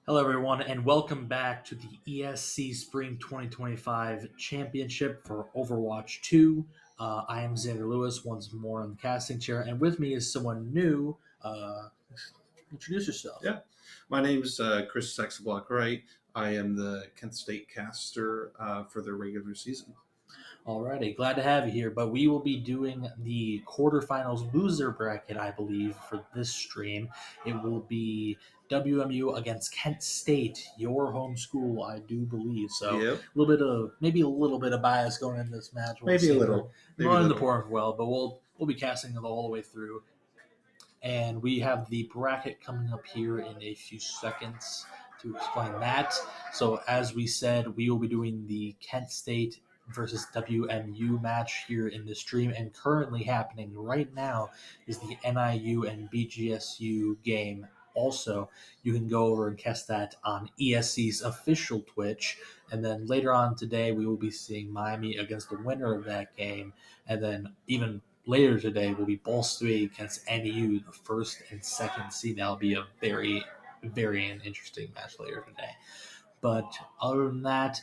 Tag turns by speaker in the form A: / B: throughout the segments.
A: Hello, everyone, and welcome back to the ESC Spring 2025 Championship for Overwatch 2. I am Xander Lewis, once more on the casting chair, and with me is someone new. Introduce yourself.
B: Yeah, my name is Chris Sexablock Wright. I am the Kent State caster for the regular season.
A: Alrighty, glad to have you here. But we will be doing the quarterfinals loser bracket, I believe, for this stream. It will be WMU against Kent State, your home school, I do believe. So
B: Yep.
A: maybe a little bit of bias going into this match.
B: Maybe a little.
A: Not in the pouring well, but we'll be casting it all the way through. And we have the bracket coming up here in a few seconds to explain that. So as we said, we will be doing the Kent State versus WMU match here in the stream, and currently happening right now is the NIU and BGSU game. Also, you can go over and cast that on ESC's official Twitch, and then later on today we will be seeing Miami against the winner of that game, and then even later today will be Bulls 3 against NEU, the first and second seed. That'll be a very, very interesting match later today. But other than that,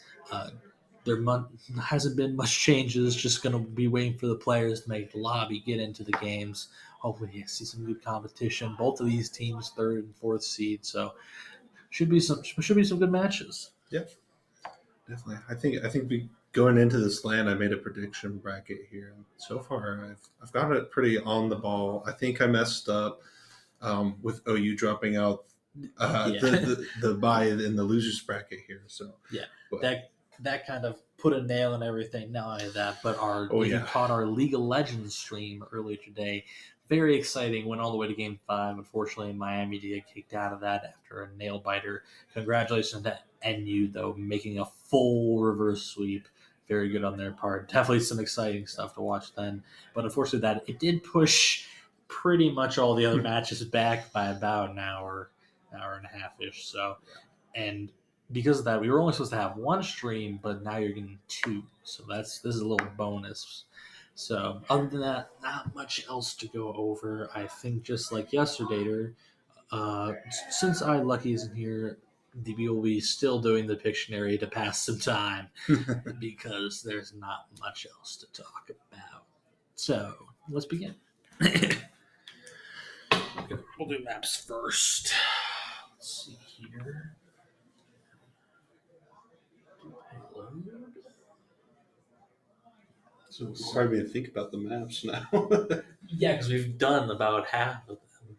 A: there hasn't been much changes. Just going to be waiting for the players to make the lobby, get into the games. Hopefully, see some good competition. Both of these teams, third and fourth seed, so should be some good matches.
B: Yeah, definitely. I think we going into this land, I made a prediction bracket here, and so far I've got it pretty on the ball. I think I messed up with OU dropping out the bye in the losers bracket here. So
A: yeah, that kind of put a nail in everything. Not only that, but you caught our League of Legends stream earlier today. Very exciting. Went all the way to Game 5. Unfortunately, Miami did get kicked out of that after a nail biter. Congratulations to NU, though, making a full reverse sweep. Very good on their part. Definitely some exciting stuff to watch then. But unfortunately, it did push pretty much all the other matches back by about an hour and a half-ish. So, and because of that, we were only supposed to have one stream, but now you're getting two. So this is a little bonus. So other than that, not much else to go over. I think just like yesterday, since Lucky isn't here, we will be still doing the Pictionary to pass some time because there's not much else to talk about. So let's begin. We'll do maps first. Let's see here. Payload.
B: So it's required me to think about the maps now.
A: Yeah, because we've done about half of them.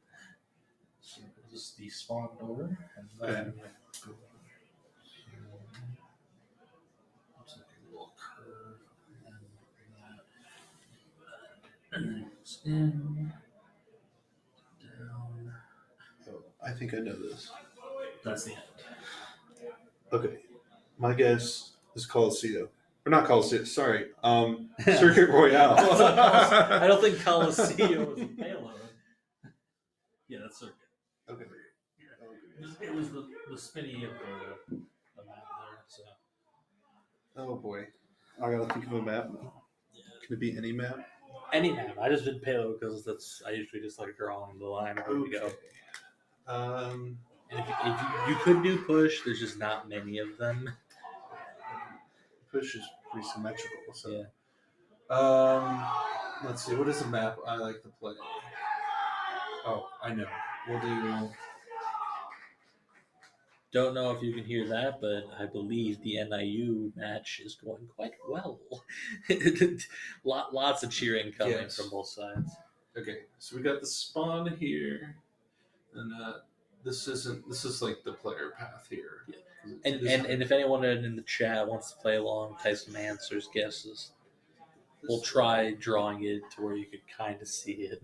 A: So this is the spawn door, and then let's take a little curve, and that goes in, down.
B: Oh, I think I know this.
A: That's the end.
B: Okay, my guess is Coliseum. Or not Coliseum, sorry. Circuit Royale.
A: I don't think Coliseum was a payload. Yeah, that's Circuit.
B: Okay.
A: It was the spinny of the map there. So.
B: Oh boy. I gotta think of a map now.
A: Yeah.
B: Can it be any map?
A: Any map. I just did payload because I usually just like drawing the line where we go.
B: Um,
A: And if you could do push, there's just not many of them.
B: Push is pretty symmetrical. So.
A: Yeah.
B: Let's see. What is a map I like to play? Oh, I know. We'll do.
A: Don't know if you can hear that, but I believe the NIU match is going quite well. Lots of cheering coming from both sides.
B: Okay, so we got the spawn here, and this is like the player path here.
A: Yeah. And if anyone in the chat wants to play along, type some answers, guesses. We'll try drawing it to where you could kind of see it.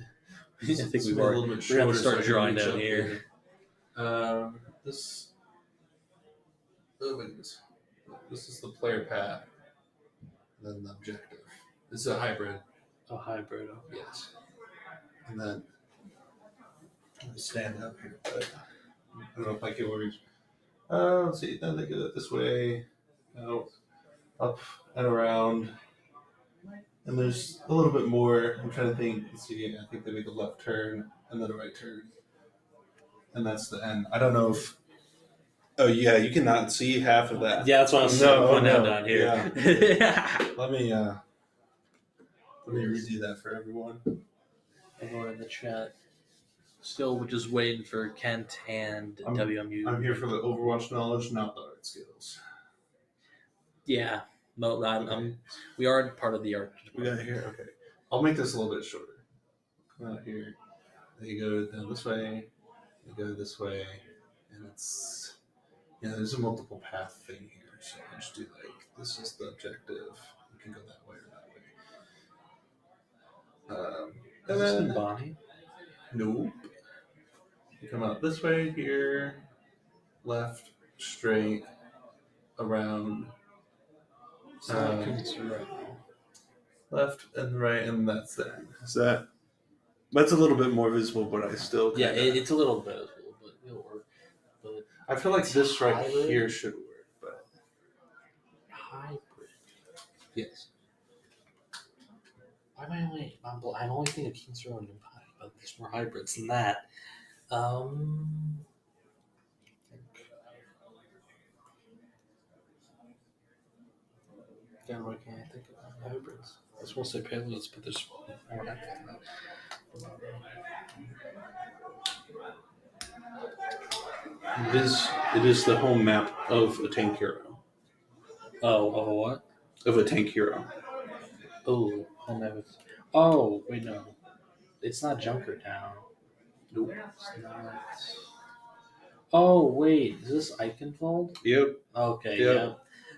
A: I think we're going to start drawing down here.
B: This. Oh goodness. This is the player path. And then the objective. This is a hybrid.
A: A hybrid.
B: Yes. And then I stand up here, but I don't know if I can words. Let's see. Then they go this way, out, up and around. And there's a little bit more. I'm trying to think. Let's see. I think they make a left turn and then a right turn. And that's the end. I don't know if. Oh yeah, you cannot see half of that.
A: Yeah, that's what I was pointing out down here.
B: Yeah. Let me redo that for everyone.
A: Everyone in the chat. Still just waiting for Kent and WMU.
B: I'm here for the Overwatch knowledge, not the art skills.
A: Yeah. No, we are part of the art.
B: We got here. Okay. I'll make this a little bit shorter. Come out here. They go down this way. They go this way. And it's... Yeah, there's a multiple path thing here. So I just do like, this is the objective. You can go that way or that way.
A: And then Bonnie?
B: Nope. You come out this way here. Left, straight, around. Left and right, and that's there. That's a little bit more visible, but I still
A: kinda, it's a little bit visible, but it'll work. But
B: I feel like this right here should work, but
A: hybrid.
B: Yes.
A: Why am I only? I'm only thinking of King's Row and New Pie, but there's more hybrids than that. Yeah, why can't I think of hybrids? I was supposed to say payloads, but there's more hybrids than that.
B: It is the home map of a tank hero.
A: Oh, of a what?
B: Of a tank hero.
A: Oh, home map. Oh, wait, no. It's not Junkertown.
B: Nope.
A: It's not. Oh, wait. Is this Eichenwald?
B: Yep.
A: Okay, yeah.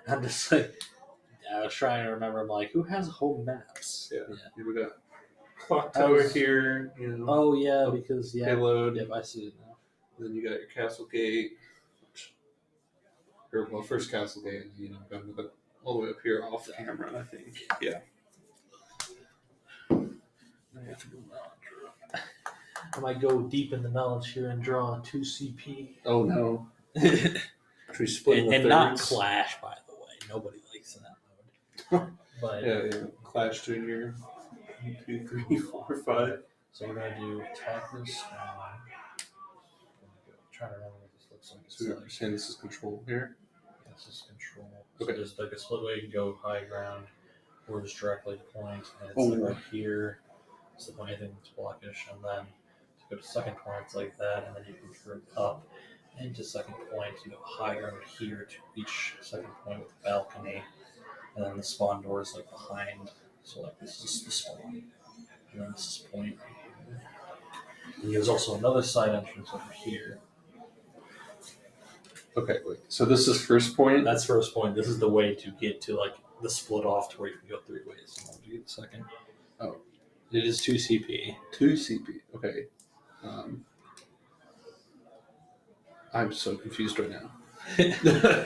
A: I'm just like, I was trying to remember. I'm like, who has home maps?
B: Yeah. We got clock tower here. You know,
A: oh, yeah, because,
B: payload.
A: Yep, I see it now.
B: Then you got your castle gate. Or, well, first castle gate, you know, going to all the way up here off the camera, I think. Yeah.
A: I might go deep in the knowledge here and draw 2 CP.
B: Oh no.
A: and not Clash, by the way. Nobody likes that mode. But
B: yeah. Clash Junior 1, 2, 3, 4, 5.
A: So we're gonna do attack this. Trying to remember what this looks looks like it's
B: So you're saying this is control here?
A: this is control.
B: Okay.
A: So there's like a split way you can go high ground or just directly to point, and it's
B: Oh.
A: like right here. It's the point I think it's blockish, and then to go to second point, it's like that, and then you can curve up into second point. You go high ground here to reach second point with the balcony, and then the spawn door is like behind. So like this is the spawn, and then this is point right here. And there's also another side entrance over here.
B: Okay, wait. So this is first point?
A: That's first point. This is the way to get to like the split off to where you can go 3 ways. I'll give you a second.
B: Oh.
A: It is 2 CP.
B: 2 CP. Okay. I'm so confused right now.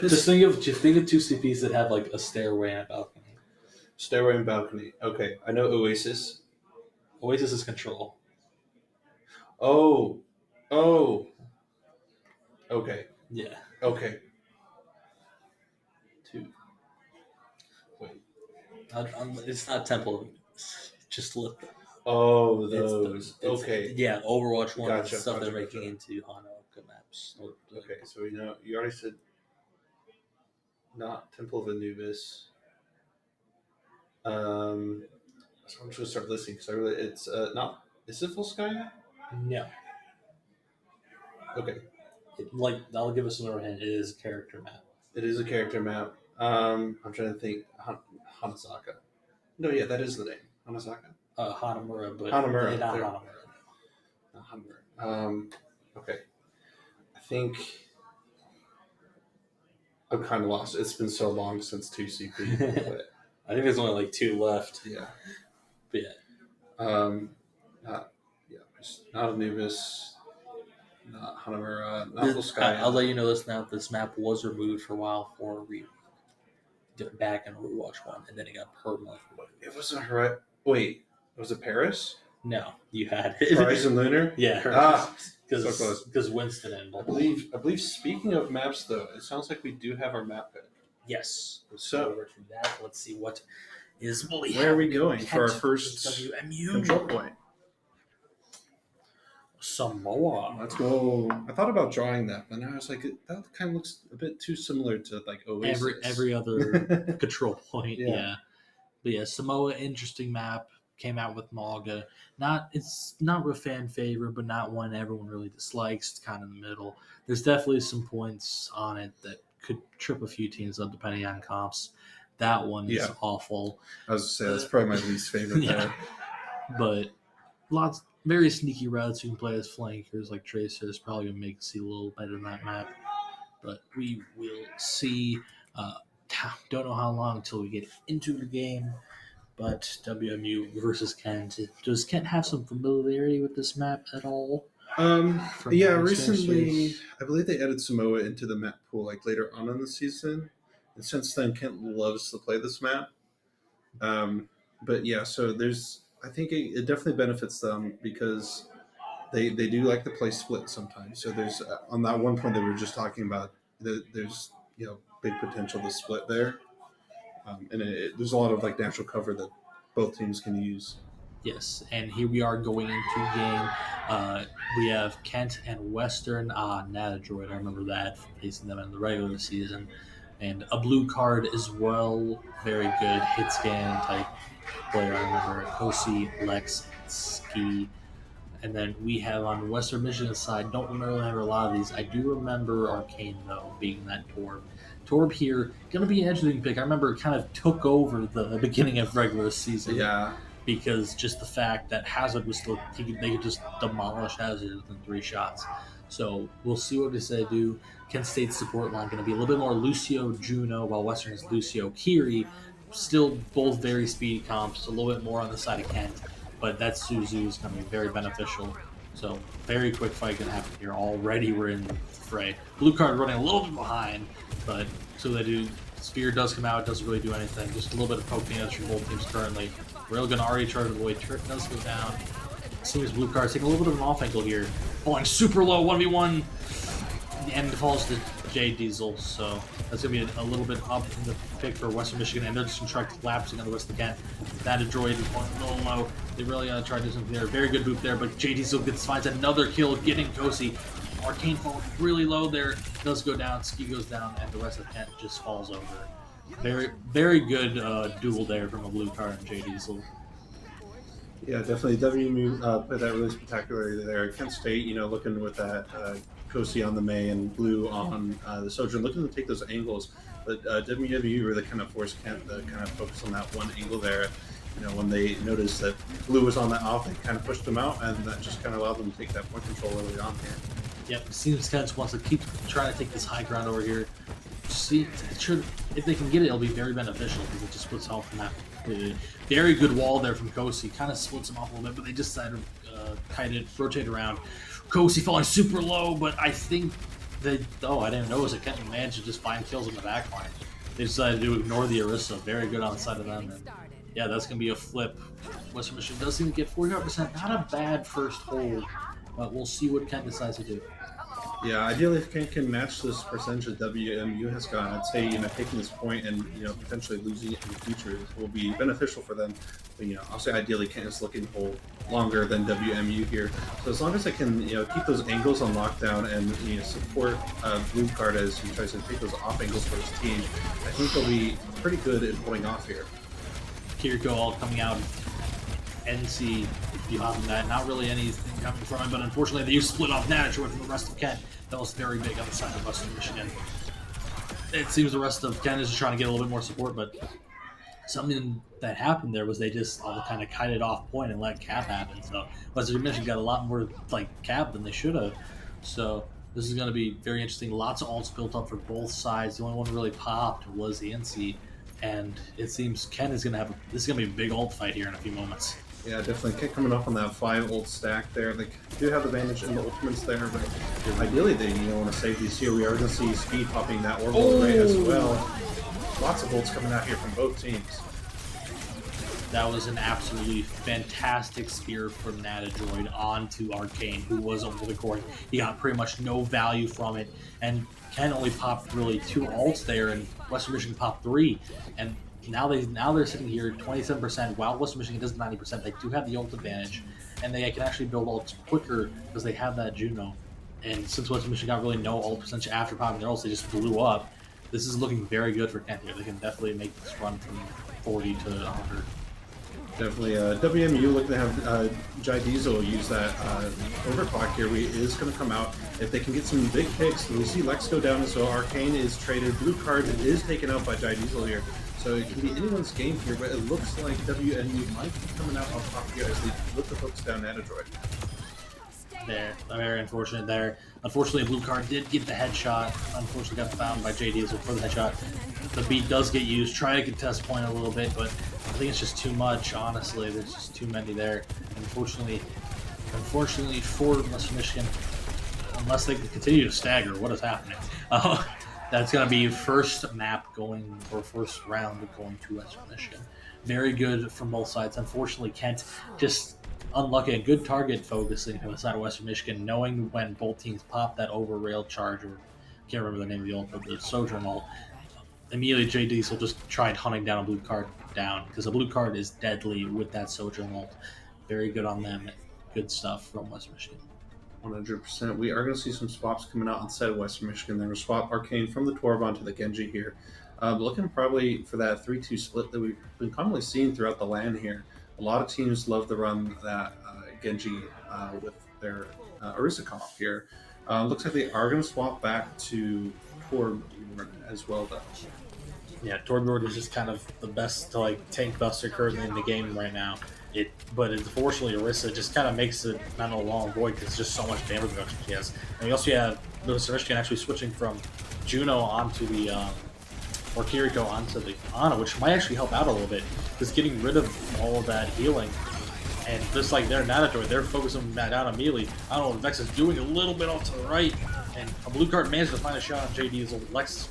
A: just think of 2 CPs that have like a stairway and a balcony.
B: Stairway and balcony. Okay, I know Oasis.
A: Oasis is control.
B: Oh. Okay.
A: Yeah.
B: Okay. 2. Wait.
A: It's not Temple. Just look.
B: Oh, those. Okay.
A: Yeah, Overwatch 1
B: Gotcha,
A: stuff they're
B: gotcha.
A: making into Hanukkah maps.
B: Okay, so we know you already said not Temple of Anubis. So I'm just gonna start listing because it's not. Is it Full Sky?
A: No.
B: Okay.
A: I'll give us another hint. It is a character map.
B: It is a character map. I'm trying to think. Hanazaka. No, yeah, that is the name. Hanazaka.
A: Hanamura, but
B: Hanamura.
A: not
B: There.
A: Hanamura.
B: Not Hanamura. Okay. I think I'm kind of lost. It's been so long since 2 CP. But
A: I think there's only like 2 left.
B: yeah.
A: But yeah.
B: Not Anubis. Not Hanamura. Not Full Sky.
A: I'll let you know this now. This map was removed for a while back in Overwatch 1, and then it got permanently.
B: It wasn't her. Wait, was it Paris?
A: No, you had it.
B: Horizon Lunar?
A: Yeah,
B: so close.
A: Because Winston and
B: I believe. Speaking of maps, though, it sounds like we do have our map pick.
A: yes.
B: So
A: over to that. Let's see what is.
B: Where are we going for our first
A: WMU
B: control point?
A: Samoa.
B: Let's go. I thought about drawing that, but now I was like, that kind of looks a bit too similar to like Oasis.
A: Every other control point.
B: Yeah.
A: Yeah. But yeah, Samoa, interesting map. Came out with Malga. It's not a fan favorite, but not one everyone really dislikes. It's kind of in the middle. There's definitely some points on it that could trip a few teams up depending on comps. That one is awful.
B: I was say that's probably my least favorite there.
A: But very sneaky routes you can play as flankers like Tracer is probably gonna make it see a little better than that map. But we will see. Don't know how long until we get into the game. But WMU versus Kent. Does Kent have some familiarity with this map at all?
B: Yeah, recently I believe they added Samoa into the map pool like later on in the season, and since then Kent loves to play this map. But yeah, so I think it definitely benefits them because they do like to play split sometimes. So there's on that one point that we were just talking about, there's big potential to split there. And there's a lot of like natural cover that both teams can use.
A: Yes, and here we are going into game. We have Kent and Western. Natadroid, I remember that from facing them in the regular season. And a blue card as well. Very good hit scan type player. I remember Kosi, Lex, Ski. And then we have on Western Michigan side, don't remember a lot of these. I do remember Arcane, though, being that Torb. Torb here, going to be an interesting pick. I remember it kind of took over the beginning of regular season.
B: Yeah.
A: Because just the fact that Hazard was still, they could just demolish Hazard within 3 shots. So we'll see what they do. Kent State's support line going to be a little bit more Lucio Juno, while Western is Lucio Kiri. Still both very speedy comps, a little bit more on the side of Kent. But that Suzu is going to be very beneficial. So very quick fight going to happen here. Already we're in the fray. Blue card running a little bit behind, but so they do. Spear does come out, doesn't really do anything. Just a little bit of poking against your both teams currently. Railgun already charged away. Trick does go down. Seems blue card's taking a little bit of an off angle here. Falling super low, 1v1. And falls to J Diesel, so that's going to be a little bit up in the pick for Western Michigan, and they're just going to try collapsing on the rest of the Kent. That Droid is falling a little low. They really try to do something there. Very good boot there, but J Diesel finds another kill, getting Kosi. Arcane falls really low there, does go down, Ski goes down, and the rest of Kent just falls over. Very, very good duel there from a blue card and J Diesel.
B: Yeah, definitely. WMU played that really spectacularly there. Kent State, looking with that Kosi on the May and Blue on the Sojourn, looking to take those angles. But WMU really kind of forced Kent to kind of focus on that one angle there. When they noticed that Blue was on that off, they kind of pushed them out, and that just kind of allowed them to take that point control early on here.
A: Yep, it seems Kent wants to keep trying to take this high ground over here. See, if they can get it, it'll be very beneficial because it just splits off the map completely. Very good wall there from Kosi. Kind of splits them off a little bit, but they just decided to rotate around. Kosi falling super low, but I think they. Oh, I didn't notice it. Kent managed to just find kills in the backline. They decided to ignore the Orisa. Very good on the side of them. And yeah, that's going to be a flip. Western Michigan does seem to get 45%. Not a bad first hold, but we'll see what Kent decides to do.
B: Yeah, ideally, if Kent can match this percentage that WMU has got, I'd say taking this point and potentially losing it in the future will be beneficial for them. But I'll say ideally Kent is looking to hold longer than WMU here. So as long as I can keep those angles on lockdown and support Blue Card as he tries to take those off angles for his team, I think they'll be pretty good at pulling off here.
A: Kiriko all coming out. NC behind that. Not really anything coming from him, but unfortunately they split off Natatroid from the rest of Kent. That was very big on the side of Western Michigan. It seems the rest of Kent is just trying to get a little bit more support, but something that happened there was they just all kind of kited off point and let cap happen. So Western Michigan got a lot more cap than they should have. So this is going to be very interesting. Lots of ults built up for both sides. The only one really popped was the NC, and it seems Kent is going to have this is going to be a big ult fight here in a few moments.
B: Yeah, definitely. Kent coming up on that 5 ult stack there. They do have the advantage in the ultimates there, but ideally they want to save these here. We are going to see Speed popping that orbital ray as well. Lots of ults coming out here from both teams.
A: That was an absolutely fantastic spear from Natadroid onto Arcane, who was over the court. He got pretty much no value from it, and Ken only popped really 2 ults there, and Western Michigan popped 3. And now they're sitting here 27%. While Western Michigan does 90%, they do have the ult advantage, and they can actually build ults quicker because they have that Juno. And since Western Michigan got really no ult percentage after popping their ults, they just blew up. This is looking very good for Kent here. They can definitely make this run from 40 to 100.
B: Definitely. WMU looking to have Jai Diesel use that overclock here. Is going to come out. If they can get some big picks, we see Lex go down as well. Arcane is traded. Blue card is taken out by Jai Diesel here. So it can be anyone's game here, but it looks like WMU might be coming out on top here as they look the hooks down Natadroid.
A: There, very unfortunate there. Unfortunately, Blue card did get the headshot. Unfortunately, got found by J Diesel for the headshot. The beat does get used. Try to contest point a little bit, but I think it's just too much. Honestly, there's just too many there. Unfortunately for Western Michigan, unless they can continue to stagger, what is happening? That's going to be first round going to Western Michigan. Very good from both sides. Unfortunately, Kent just unlucky. A good target focusing from the side of Western Michigan, knowing when both teams pop that over rail charge, or I can't remember the name of the ult, but the Sojourn ult. Immediately, J Diesel just tried hunting down a blue card down because a blue card is deadly with that Sojourn ult. Very good on them. Good stuff from Western Michigan.
B: 100%. We are going to see some swaps coming out inside of Western Michigan. They're going to swap Arcane from the Torb onto the Genji here. Looking probably for that 3-2 split that we've been commonly seeing throughout the LAN here. A lot of teams love to run that Genji with their Arisakov here. Looks like they are going to swap back to Torb as well, though.
A: Yeah, Torbjorn is just kind of the best tank buster currently in the game right now. But unfortunately, Orisa just kind of makes it not a long void because it's just so much damage reduction she has. And we also have Lewis Michigan actually switching from Juno onto the or Kiriko onto the Ana, which might actually help out a little bit because getting rid of all of that healing. And just like their Natadroid, they're focusing that down immediately. I don't know what Vex is doing a little bit off to the right, and a blue card managed to find a shot on J Diesel. Lex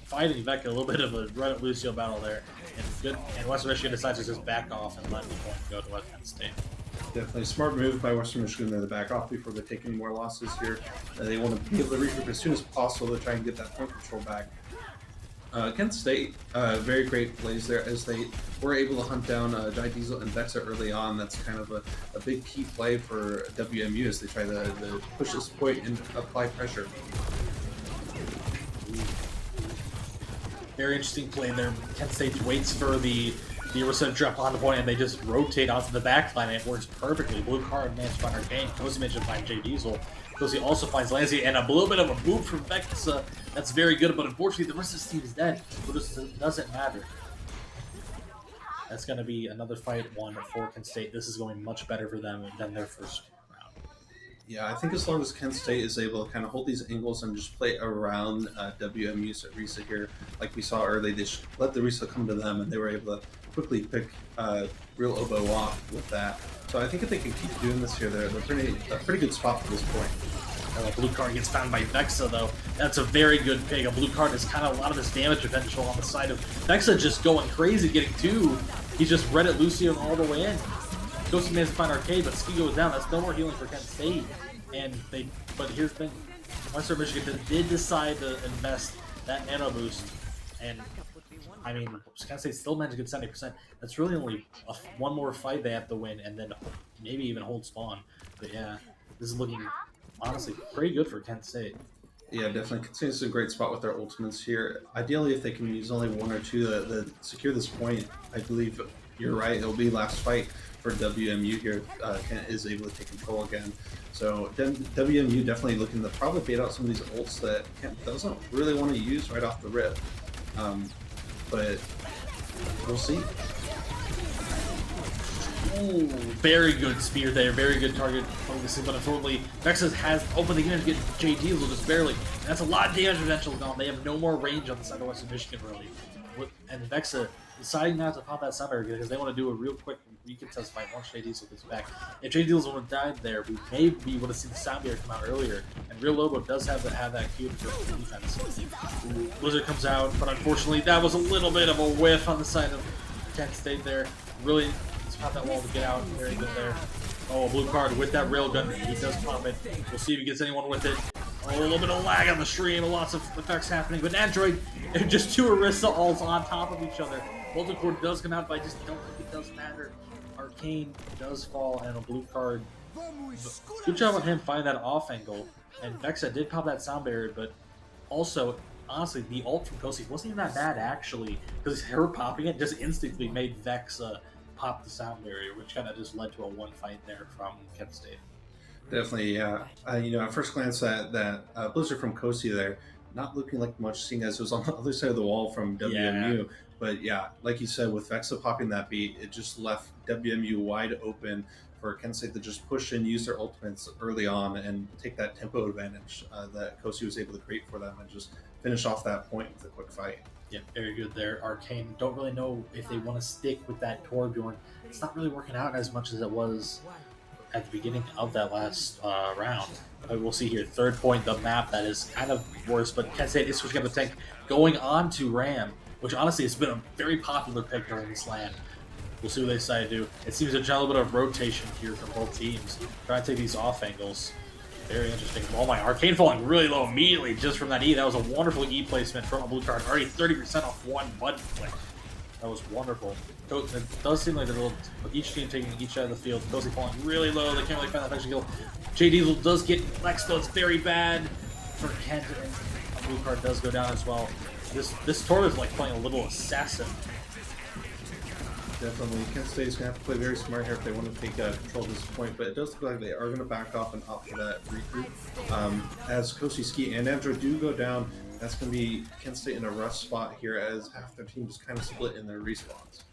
A: fighting Vex a little bit of a Red Lucio battle there. And Western Michigan decides to just back off and let the point go to Western State.
B: Definitely a smart move by Western Michigan there to back off before they take any more losses here. They want to be able to regroup as soon as possible to try and get that point control back. Kent State, very great plays there as they were able to hunt down Jai Diesel and Vexa early on. That's kind of a big key play for WMU as they try to push this point and apply pressure.
A: Very interesting play there. Kent State waits for the Arista to drop on the point, and they just rotate onto the back line, and it works perfectly. Blue card managed to find Arcane. Cozy managed to find Jay Diesel. Cozy also finds Lancey, and a little bit of a move from Vexa. That's very good, but unfortunately, the rest of this team is dead. But this doesn't matter. That's going to be another fight one for Kent State. This is going much better for them than their first round.
B: Yeah, I think as long as Kent State is able to kind of hold these angles and just play around WMU's Risa here, like we saw early, they just let the Risa come to them, and they were able to quickly pick Real Oboe off with that. So I think if they can keep doing this here, they're a pretty good spot for this point.
A: Blue card gets found by Vexa, though. That's a very good pick. A blue card is kind of a lot of his damage potential on the side of Vexa, just going crazy, getting two. He's just read it Lucio all the way in. Ghosty managed to find Arcade, but Ski goes down. That's no more healing for Kent State. But here's the thing. Western Michigan did decide to invest that nano boost, and I mean, Kent State still managed to get 70%. That's really only one more fight they have to win, and then maybe even hold spawn. But yeah, this is looking honestly pretty good for Kent State.
B: Yeah, definitely. Kent State is a great spot with their ultimates here. Ideally, if they can use only one or two to secure this point, I believe you're right. It'll be last fight for WMU here. Kent is able to take control again. So WMU definitely looking to probably bait out some of these ults that Kent doesn't really want to use right off the rip. But we'll see.
A: Ooh, very good spear there, very good target focusing, but unfortunately, Vexa has opened the game to get Jay Diesel just barely. And that's a lot of damage potential gone. They have no more range on the side of Western Michigan, really. And Vexa deciding not to pop that summer because they want to do a real quick recontest fight once Jay Diesel gets back. If Jay Diesel would have died there, we maybe would have seen the sound barrier come out earlier. And Real Lobo does have that cube for defense. Ooh, Blizzard comes out, but unfortunately, that was a little bit of a whiff on the side of Kent State there. Really pop that wall to get out. Very good there. Oh, blue card with that railgun. He does pop it. We'll see if he gets anyone with it. Oh, a little bit of lag on the stream. Lots of effects happening. But Android, just two Arista ults on top of each other. Multicore does come out, but I just don't think it does matter. Arcane does fall, and a blue card. Good job on him finding that off angle. And Vexa did pop that sound barrier, but also, honestly, the ult from Kosi wasn't even that bad, actually. Because her popping it just instantly made Vexa pop the sound barrier, which kind of just led to a one fight there from Kent State.
B: Definitely, yeah. At first glance, that Blizzard from Kosi there, not looking like much, seeing as it was on the other side of the wall from WMU. Yeah. But yeah, like you said, with Vexa popping that beat, it just left WMU wide open for Kent State to just push and use their ultimates early on and take that tempo advantage that Kosi was able to create for them and just finish off that point with a quick fight.
A: Yeah, very good there. Arcane don't really know if they want to stick with that Torbjorn. It's not really working out as much as it was at the beginning of that last round. But we'll see here. Third point, the map that is kind of worse, but Kent State is switching up the tank, going on to Ram, which honestly has been a very popular pick during this LAN. We'll see what they decide to do. It seems there's a little bit of rotation here from both teams. Trying to take these off angles. Very interesting. Oh my, Arcane falling really low immediately just from that E. That was a wonderful E placement from a blue card. Already 30% off one button click. That was wonderful. It does seem like each team taking each side of the field. Cozy falling really low. They can't really find that extra kill. Jay Diesel does get Lex, though. It's very bad for Kent. And a blue card does go down as well. This Tor is like playing a little assassin.
B: Definitely. Kent State is going to have to play very smart here if they want to take control of this point, but it does look like they are going to back off and opt for that regroup. As Kosi, Ski, and Andrew do go down, that's going to be Kent State in a rough spot here as half their team just kind of split in their respawns.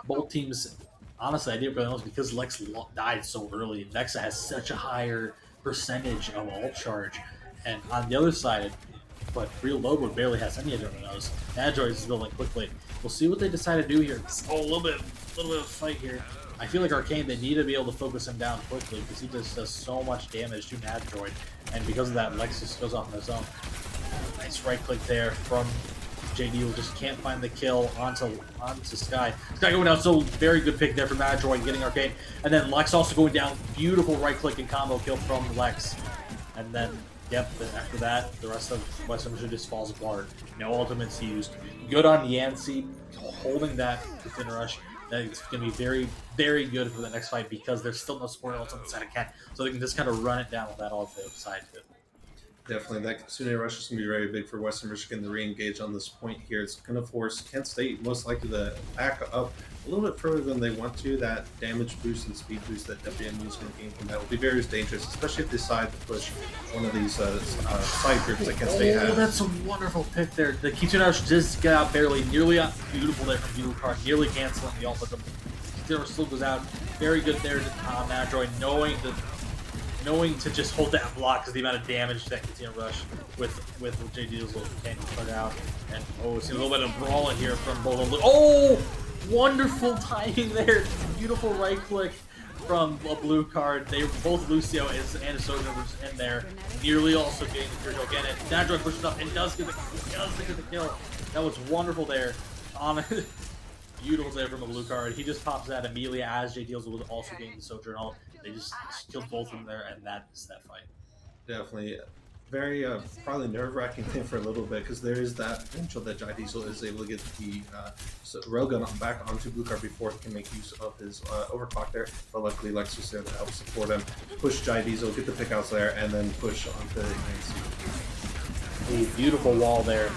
A: Both teams, honestly, I didn't really know because Lex died so early. Vexa has such a higher percentage of ult charge, and on the other side, but Real Lobo barely has any of those. Android is building quickly. We'll see what they decide to do here. Oh, a little bit of a fight here. I feel like Arcane, they need to be able to focus him down quickly because he just does so much damage to Android, and because of that, Lex just goes off on his own. Nice right click there from JD, who just can't find the kill onto Sky. Sky going down, so very good pick there from Android, getting Arcane. And then Lex also going down. Beautiful right click and combo kill from Lex. And then Yep. Then after that, the rest of Western Michigan just falls apart. No ultimates used. Good on Yancey holding that within rush. That's going to be very, very good for the next fight because there's still no support ultimate side of Cat, so they can just kind of run it down with that ultimate side to it.
B: Definitely, that Kitsune rush is going to be very big for Western Michigan to re-engage on this point here. It's going to force Kent State most likely to back up a little bit further than they want to. That damage boost and speed boost that WMU is going to gain from that will be very dangerous, especially if they decide to push one of these side groups that Kent State has.
A: Oh, that's a wonderful pick there. The Kitsune rush just got out barely, nearly out. Beautiful there from Blue Card, nearly canceling the ult, but the Kitsune rush still goes out. Very good there to Mandroid, knowing to just hold that block because the amount of damage that Kitsune rush with J Diesel can put out. And see a little bit of brawling here from both of them. Oh, wonderful timing there. Beautiful right click from a blue card. They were both Lucio and Sojourner was in there. Nearly also getting the kill again. And Mandroid pushes up and does get the kill. That was wonderful there. On beautiful there from a blue card. He just pops that immediately as J Deals was also getting the Sojourner. They just killed both of them there, and that's that fight.
B: Definitely. Very probably nerve-wracking thing for a little bit because there is that potential that Jai Diesel is able to get the railgun back onto Blue Card before he can make use of his overclock there. But luckily, Lex was there to help support him, push Jai Diesel, get the pickouts there, and then push onto ESC.
A: A beautiful wall there.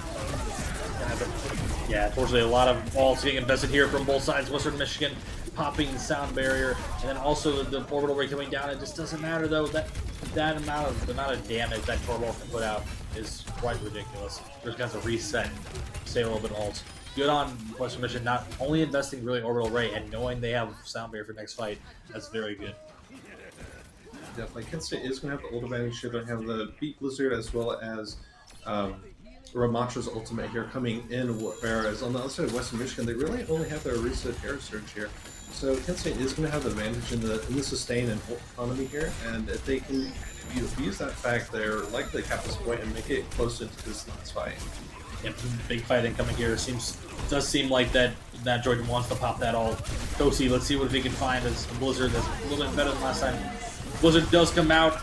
A: Yeah, unfortunately, a lot of walls getting invested here from both sides. Western Michigan popping the sound barrier, and then also the orbital ray coming down. It just doesn't matter though. The amount of damage that Torball can put out is quite ridiculous. There's kind of a reset, stay a little bit alt. Good on Western Michigan, not only investing really orbital ray and knowing they have sound barrier for next fight. That's very good.
B: Definitely, Kent State is going to have the ult advantage here. They have the Beat Blizzard as well as Ramatra's ultimate here coming in, whereas on the other side of Western Michigan, they really only have their Arisa Terror Surge here. So Kent State is going to have the advantage in the sustain and ult economy here, and if they can use that fact, they're likely to cap this point and make it close into this last fight.
A: Yep, big fight incoming here. Does seem like that Jordan wants to pop that all. Kosi, let's see what we can find as a Blizzard that's a little bit better than last time. Blizzard does come out.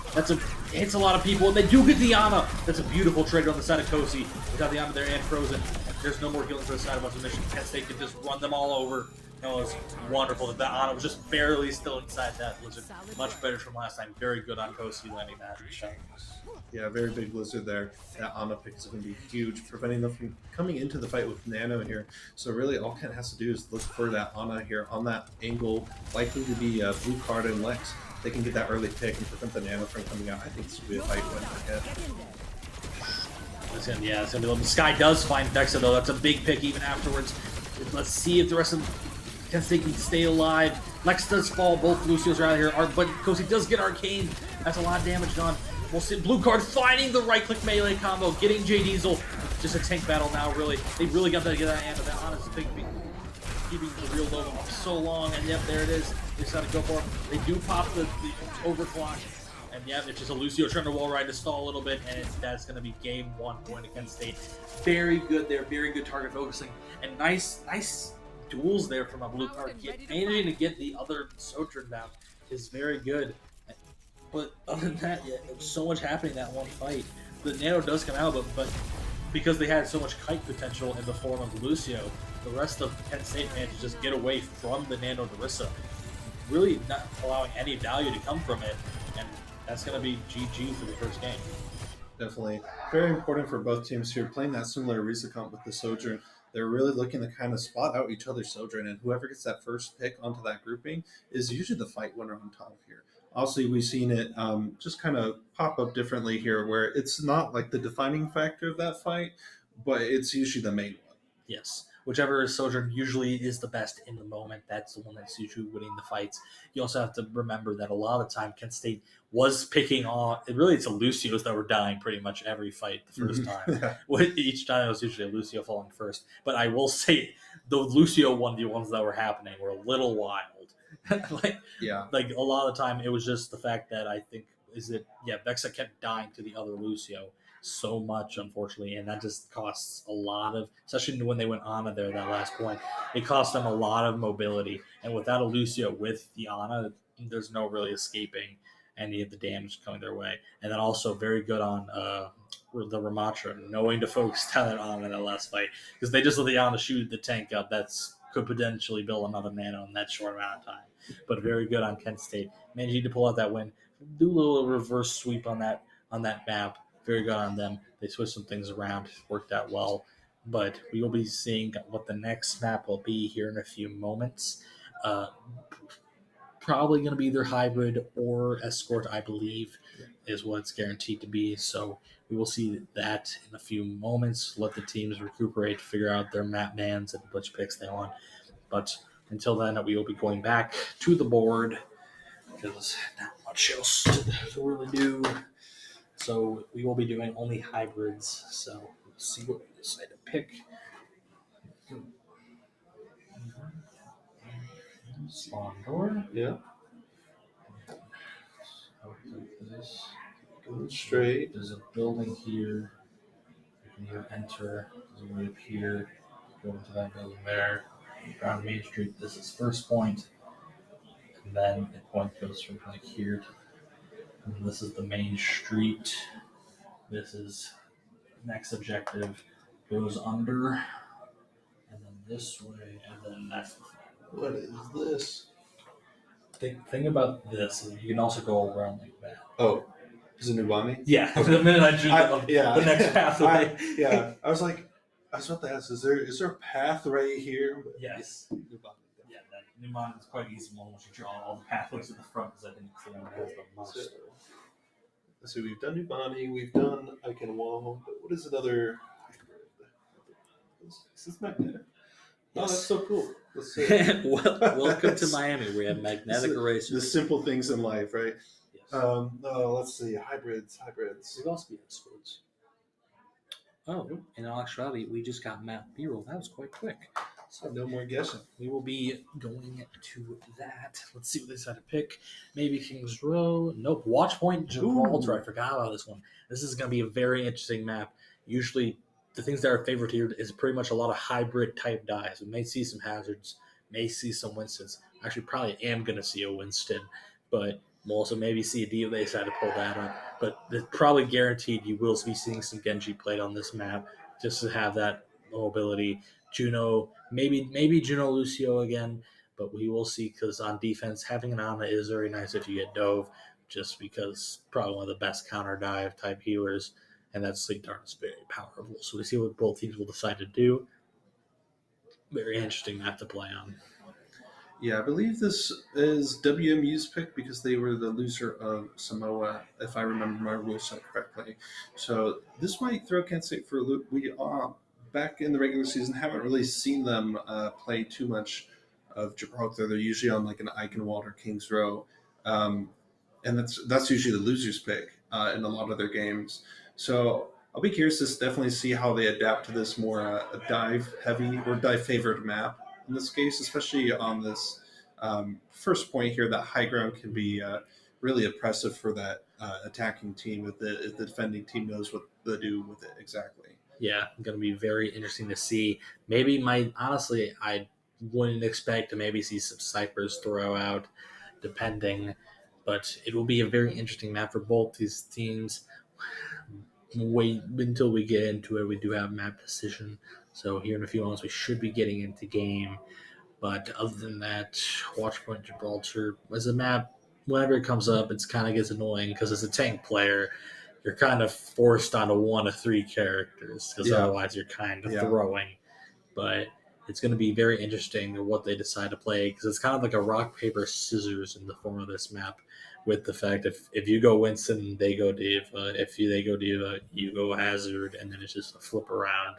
A: Hits a lot of people, and they do get the Ana. That's a beautiful trade on the side of Kosi. We got the Ana there and frozen. There's no more healing for the side of Western Michigan. Kent State can just run them all over. That was wonderful. The Ana was just barely still inside that Blizzard. Much better from last time. Very good on Kosi landing that shot.
B: Yeah, very big Blizzard there. That Ana pick is going to be huge, preventing them from coming into the fight with Nano here. So really all Kent has to do is look for that Ana here on that angle, likely to be Blue Card and Lex. They can get that early pick and prevent the Nano from coming out. I think this will be a fight win for Kent.
A: It's gonna be. Sky does find Vexa though. That's a big pick even afterwards. Let's see if the rest of Kent State can stay alive. Lex does fall. Both Lucios are out of here. But Kosi does get Arcane. That's a lot of damage done. We'll see Blue Card finding the right-click melee combo, getting J Diesel. Just a tank battle now. Really, they really got to get that Ana. That Ana's big, keeping the real low off so long. And yep, there it is. They decided to go for it. They do pop the overclock. And yeah, it's just a Lucio trying to wall ride to stall a little bit, and that's going to be game one going to Kent State. Very good there, very good target focusing, and nice duels there from a Blue Card. Managing to get the other Sojourn down is very good. But other than that, yeah, there's so much happening in that one fight. The Nano does come out, but because they had so much kite potential in the form of Lucio, the rest of Kent State managed to just get away from the Nano Darissa, really not allowing any value to come from it, and that's going to be GG for the first game.
B: Definitely. Very important for both teams here. Playing that similar Arisa comp with the Sojourn, they're really looking to kind of spot out each other's Sojourn, and whoever gets that first pick onto that grouping is usually the fight winner on top here. Obviously, we've seen it just kind of pop up differently here, where it's not like the defining factor of that fight, but it's usually the main one.
A: Yes. Whichever Sojourn usually is the best in the moment, that's the one that's usually winning the fights. You also have to remember that a lot of the time Kent State was picking on, really it's the Lucios that were dying pretty much every fight the first time. Each time it was usually a Lucio falling first. But I will say the Lucio the ones that were happening were a little wild. Like a lot of the time it was just the fact that I think Vexa kept dying to the other Lucio so much, unfortunately, and that just costs a lot of, especially when they went Ana there that last point, it cost them a lot of mobility, and without a Lucio with the Ana, there's no really escaping, any of the damage coming their way. And then also very good on the Ramatra, knowing to focus talent on in the last fight, because they just let the Yana shoot the tank up. That's could potentially build another nano in that short amount of time. But very good on Kent State, managing to pull out that win. Do a little reverse sweep on that map. Very good on them. They switched some things around, worked out well. But we will be seeing what the next map will be here in a few moments. Probably going to be either hybrid or escort, I believe, is what it's guaranteed to be. So we will see that in a few moments. Let the teams recuperate, figure out their map bans and which picks they want. But until then, we will be going back to the board because not much else to really do. So we will be doing only hybrids. So we'll see what we decide to pick. Spawn door.
B: Yeah.
A: This.
B: Going straight.
A: There's a building here. You can either enter, there's a way up here, go into that building there. Around Main Street, this is first point. And then the point goes from like here to, and this is the main street. This is next objective goes under, and then this way, and then that's the
B: What is this?
A: thing about this is you can also go around like that.
B: Oh, is it Nubani?
A: Yeah, the minute I drew the next pathway.
B: I was like, I was about to ask, is there a path right here?
A: Yes.
B: Nubani.
A: Yeah, that mnemonic is quite easy once you draw all the pathways at the front, because I think it's the one that has the most.
B: So we've done Nubani, we've done Icon Wall, but what is another? Is this magnetic? Oh, that's so cool.
A: Welcome to Miami. We have magnetic erasers.
B: The simple things in life, right?
A: Yes.
B: Let's see. Hybrids.
A: We've also been escorts. Oh, in all actuality, we just got map B-roll. That was quite quick.
B: So no more guessing.
A: We will be going to that. Let's see what they decide to pick. Maybe Kings Row. Nope. Watchpoint Gibraltar. Ooh. I forgot about this one. This is going to be a very interesting map. Usually, the things that are favored here is pretty much a lot of hybrid type dies. We may see some hazards, may see some Winstons. Actually, probably am going to see a Winston, but we'll also maybe see a Dio. They decide to pull that up. But it's probably guaranteed you will be seeing some Genji played on this map just to have that mobility. Juno, maybe Juno Lucio again, but we will see, because on defense, having an Ana is very nice if you get Dove, just because probably one of the best counter dive type healers, and that Sleep Dart is very powerful. So we see what both teams will decide to do. Very interesting map to play on.
B: Yeah, I believe this is WMU's pick because they were the loser of Samoa, if I remember my rules set correctly. So this might throw Kent State for a loop. We back in the regular season haven't really seen them play too much of Gibraltar. They're usually on like an Eichenwald or Kings Row, and that's usually the loser's pick in a lot of their games. So I'll be curious to definitely see how they adapt to this more a dive heavy or dive favored map in this case, especially on this first point here. That high ground can be really oppressive for that attacking team if the defending team knows what to do with it exactly.
A: Yeah, going to be very interesting to see. Maybe honestly, I wouldn't expect to maybe see some snipers throw out, depending. But it will be a very interesting map for both these teams. Wait until we get into it. We do have map decision. So here in a few moments, we should be getting into game. But other than that, Watchpoint Gibraltar as a map, whenever it comes up, it kind of gets annoying because as a tank player, you're kind of forced onto one of three characters because otherwise you're kind of throwing. But it's going to be very interesting what they decide to play because it's kind of like a rock, paper, scissors in the form of this map, with the fact if you go Winston, they go Diva. If they go Diva, you go Hazard, and then it's just a flip around.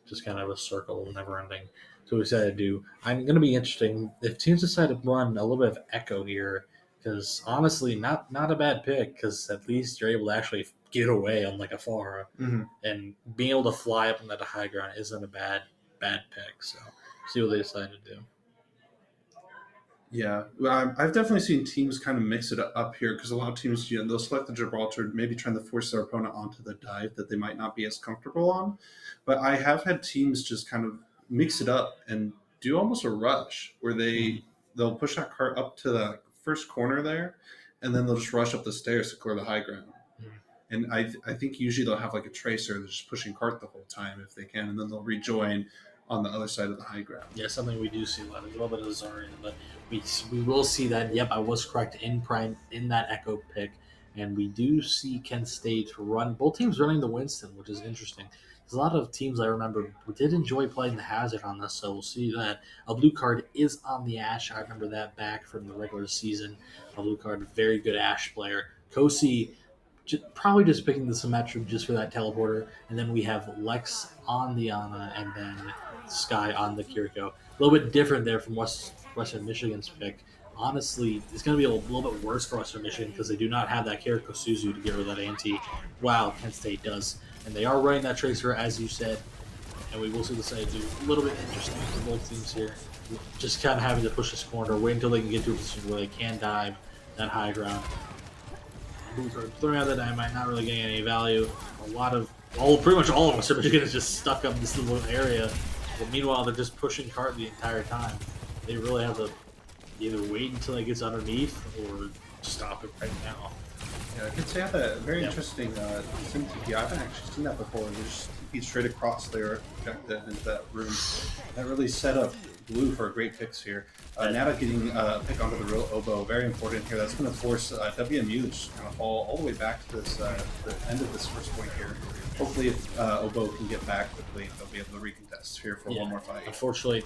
A: Just kind of a circle, never ending. So we decided to do. I'm going to be interesting if teams decide to run a little bit of Echo here, because honestly, not a bad pick, because at least you're able to actually get away on like a Farah, and being able to fly up on that high ground isn't a bad pick. So see what they decide to do.
B: Yeah, I've definitely seen teams kind of mix it up here because a lot of teams, they'll select the Gibraltar, maybe trying to force their opponent onto the dive that they might not be as comfortable on. But I have had teams just kind of mix it up and do almost a rush where they'll push that cart up to the first corner there, and then they'll just rush up the stairs to clear the high ground.
A: Mhm.
B: And I think usually they'll have like a tracer that's just pushing cart the whole time if they can, and then they'll rejoin on the other side of the high ground.
A: Yeah, something we do see a lot, a little bit of Zarya, but we will see that. Yep, I was correct in prime in that Echo pick, and we do see Kent State run both teams running the Winston, which is interesting. There's a lot of teams I remember did enjoy playing the Hazard on this, so we'll see that. A blue card is on the Ash. I remember that back from the regular season. A blue card, very good Ash player. Kosi probably just picking the Symmetric just for that teleporter, and then we have Lex on the Ana, and then Sky on the Kiriko. A little bit different there from Western Michigan's pick. Honestly, it's going to be a little bit worse for Western Michigan because they do not have that Kiriko Suzu to get rid of that anti. Wow, Kent State does. And they are running that Tracer, as you said, and we will see the side do a little bit interesting for both teams here. Just kind of having to push this corner, wait until they can get to a position where they can dive that high ground. Throwing out the dynamite, not really getting any value. Pretty much all of Western Michigan is just stuck up in this little area. But meanwhile, they're just pushing cart the entire time. They really have to either wait until it gets underneath or stop it right now.
B: Yeah, I could say that very interesting sim TP. I haven't actually seen that before. They just TP straight across their objective into that room. That really set up Blue for a great picks here. Nata getting a pick onto the real oboe, very important here. That's going to force WMU to just kind of fall all the way back to this the end of this first point here. Hopefully, if Oboe can get back quickly, they'll be able to recontest here for one more fight.
A: Unfortunately,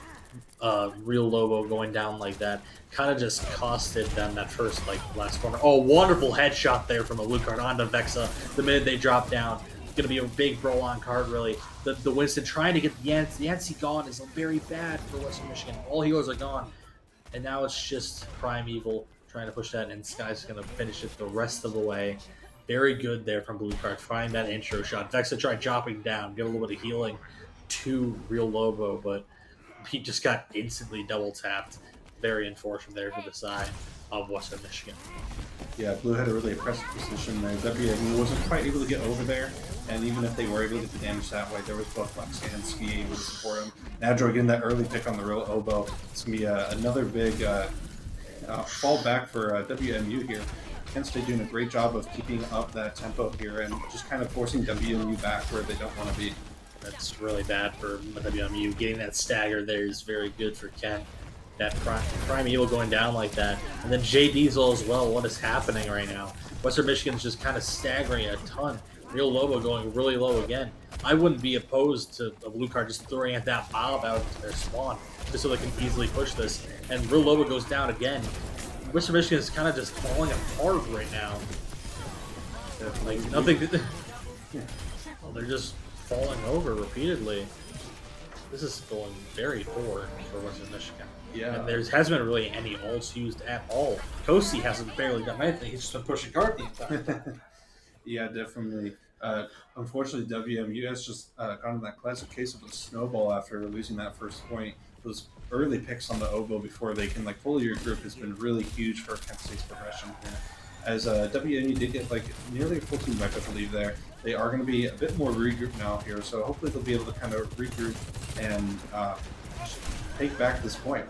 A: Real Lobo going down like that kind of just costed them that first last corner. Oh, wonderful headshot there from a blue card onto Vexa the minute they drop down. It's going to be a big brawl on card, really. The Winston trying to get the Yancey gone is very bad for Western Michigan. All heroes are gone. And now it's just Primeval trying to push that, and Sky's going to finish it the rest of the way. Very good there from Blue Card. Find that intro shot. Vexa tried chopping down, get a little bit of healing to Real Lobo, but he just got instantly double tapped. Very unfortunate there for the side of Western Michigan.
B: Yeah, Blue had a really impressive position there. WMU wasn't quite able to get over there, and even if they were able to get the damage that way, there was both Lex and Ski able to support him. Nadro getting that early pick on the real oboe. It's going to be another big fall back for WMU here. Kent State doing a great job of keeping up that tempo here and just kind of forcing WMU back where they don't want to be.
A: That's really bad for WMU. Getting that stagger there is very good for Kent. That Primeval going down like that. And then J Diesel as well. What is happening right now? Western Michigan's just kind of staggering a ton. Real Lobo going really low again. I wouldn't be opposed to a blue card just throwing at that Bob out to their spawn just so they can easily push this. And Real Lobo goes down again. Western Michigan is kind of just falling apart right now. Like nothing. Well, they're just falling over repeatedly. This is going very poor for Western Michigan.
B: Yeah.
A: And there hasn't been really any ults used at all. Kosi hasn't barely done anything. He's just been pushing cart the entire time.
B: Yeah, definitely. Unfortunately, WMU has just gotten that classic case of a snowball after losing that first point. Those early picks on the oboe before they can fully regroup has been really huge for Kent State's progression here. As WMU did get nearly a full team back, I believe there. They are going to be a bit more regrouped now here, so hopefully they'll be able to kind of regroup and take back this point.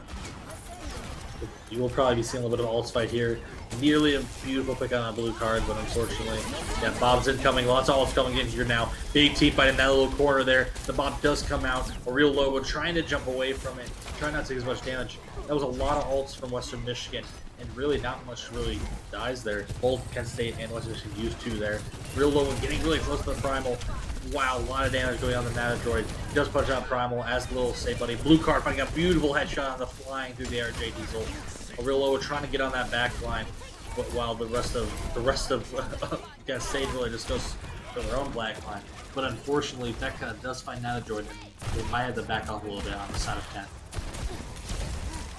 A: You will probably be seeing a little bit of ults fight here. Nearly a beautiful pick on a blue card, but unfortunately, yeah, Bob's incoming. Lots of ults coming in here now. Big team fight in that little corner there. The Bob does come out. A Real Lobo trying to jump away from it, trying not to take as much damage. That was a lot of ults from Western Michigan, and really not much really dies there. Both Kent State and Western Michigan used to there. Real Lobo getting really close to the Primal. Wow, a lot of damage going on the Natadroid. He does punch out Primal as the little safe buddy. Blue card finding a beautiful headshot on the flying through the air. J Diesel. A Real Lobo trying to get on that back line, but while the rest of Kent State really just goes for their own black line. But unfortunately, that kind of does find Natadroid, and they might have to back off a little bit on the side of Kent.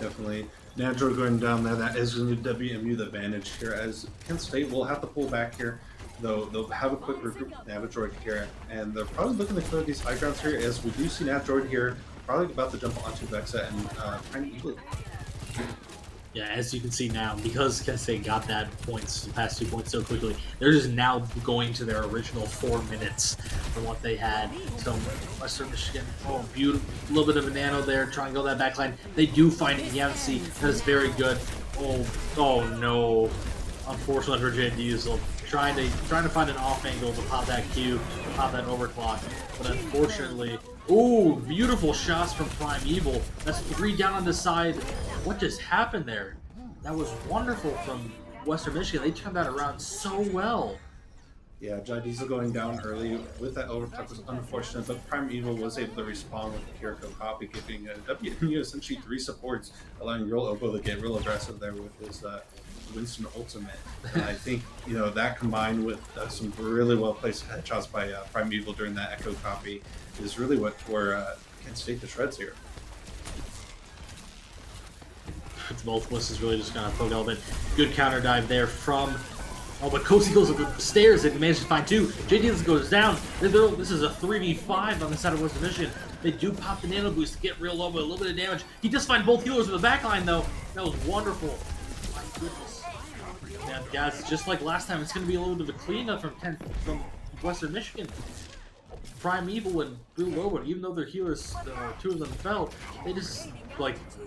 B: Definitely. Nadro going down there, that is going to WMU the advantage here, as Kent State will have to pull back here, though they'll have a quick regroup with Navadroid here, and they're probably looking to clear these high grounds here, as we do see Navadroid here, probably about to jump onto Vexa and trying to eagle.
A: Yeah, as you can see now, because Kent State got that points, the past 2 points so quickly, they're just now going to their original 4 minutes from what they had. So Western Michigan, oh, beautiful, a little bit of a nano there, trying to go that back line. They do find Yancey, that is very good. Oh no. unfortunate for Jay Diesel. Trying to find an off angle to pop that Q, to pop that overclock, but unfortunately, ooh, beautiful shots from Primeval. That's 3 down on the side. What just happened there? That was wonderful from Western Michigan. They turned that around so well.
B: Yeah, Jai Diesel going down early with that overclock was unfortunate, but Primeval was able to respond with the Kiriko copy, giving WMU essentially 3 supports, allowing Real Obo to get real aggressive there with his Winston ultimate. And I think that combined with some really well placed headshots by Primeval during that Echo copy is really what tore Kent State to shreds here.
A: Both Wilsons really just kind of poke a little bit. Good counter dive there from. Oh, but KSU goes up the stairs and manages to find 2. J. Diaz goes down. This is a 3v5 on the side of Western Michigan. They do pop the nano boost to get Real low, but a little bit of damage. He does find both healers in the back line, though. That was wonderful. My goodness. Yeah, guys, just like last time, it's going to be a little bit of a cleanup from Western Michigan. Primeval and Real Lobo, even though their healers, 2 of them fell, they just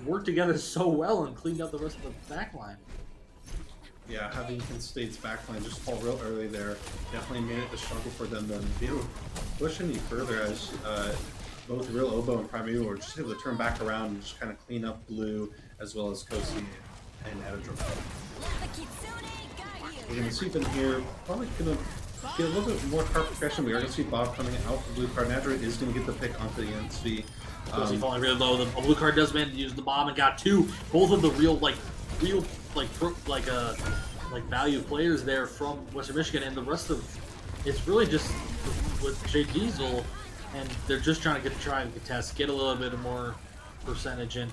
A: worked together so well and cleaned up the rest of the back line.
B: Yeah, having Kent State's backline just fall real early there definitely made it a struggle for them to be able to push any further as both Real Obo and Primeval were just able to turn back around and just kind of clean up Blue as well as Kosi and Edadro. We're going to see them here, probably going to get a little bit more card progression. We are going to see Bob coming out for Blue card. Nadra is going to get the pick onto the NC.
A: Kosi falling really low. The Blue card does manage to use the bomb and got 2. Both of the real value players there from Western Michigan, and the rest of it's really just with Jay Diesel, and they're just trying to contest, get a little bit more percentage in.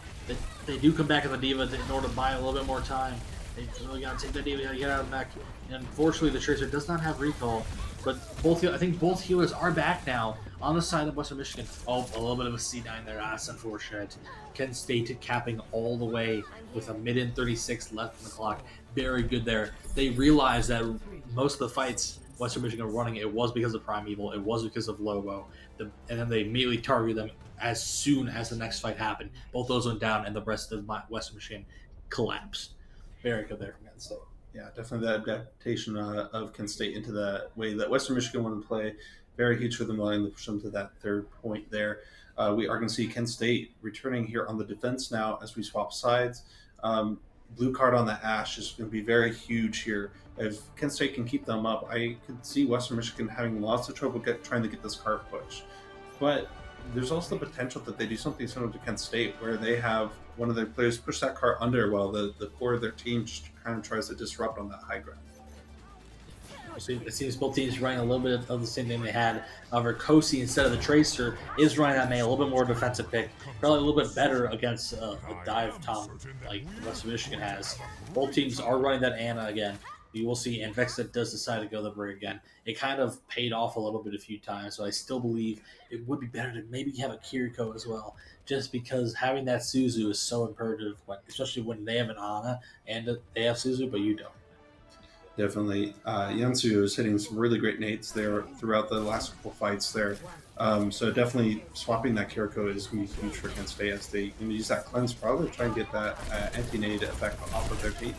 A: They do come back in the Diva in order to buy a little bit more time. They really got to take that Diva, get out of the back. And unfortunately, the Tracer does not have recall, but I think both healers are back now on the side of Western Michigan. Oh, a little bit of a C9 there. That's unfortunate. Kent State capping all the way with a mid-in 36 left on the clock. Very good there. They realized that most of the fights Western Michigan were running, it was because of Primeval, it was because of Lobo, and then they immediately targeted them as soon as the next fight happened. Both those went down, and the rest of Western Michigan collapsed. Very good there from Kent State.
B: Yeah, definitely that adaptation of Kent State into the way that Western Michigan wanted to play. Very huge for them, allowing to push them to that 3rd point there. We are going to see Kent State returning here on the defense now as we swap sides. Blue card on the Ash is going to be very huge here. If Kent State can keep them up, I could see Western Michigan having lots of trouble trying to get this card push. But there's also the potential that they do something similar to Kent State, where they have one of their players push that card under while the core of their team just kind of tries to disrupt on that high ground.
A: It seems both teams running a little bit of the same thing they had. However, Kosi, instead of the Tracer, is running that main, a little bit more defensive pick. Probably a little bit better against a dive top like Western Michigan has. Both teams are running that Ana again. You will see, and Vexa does decide to go the Brig again. It kind of paid off a little bit a few times, so I still believe it would be better to maybe have a Kiriko as well, just because having that Suzu is so imperative, especially when they have an Ana and they have Suzu, but you don't.
B: Definitely. Yansu is hitting some really great nades there throughout the last couple fights there. So definitely swapping that Kiriko is going to be huge for Kent State as they can use that cleanse probably to try and get that anti-nade effect off of their feet.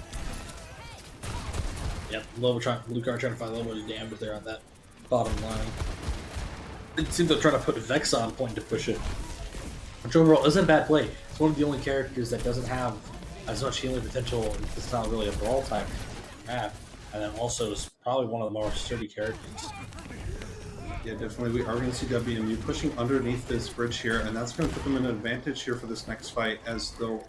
A: Yep, Blue card trying to find a little bit of damage there on that bottom line. It seems they're trying to put Vex on point to push it, which overall isn't a bad play. It's one of the only characters that doesn't have as much healing potential. It's not really a brawl type map. And then also is probably one of the more sturdy characters.
B: Yeah, definitely. We are going to see WMU pushing underneath this bridge here, and that's going to put them in an advantage here for this next fight, as they'll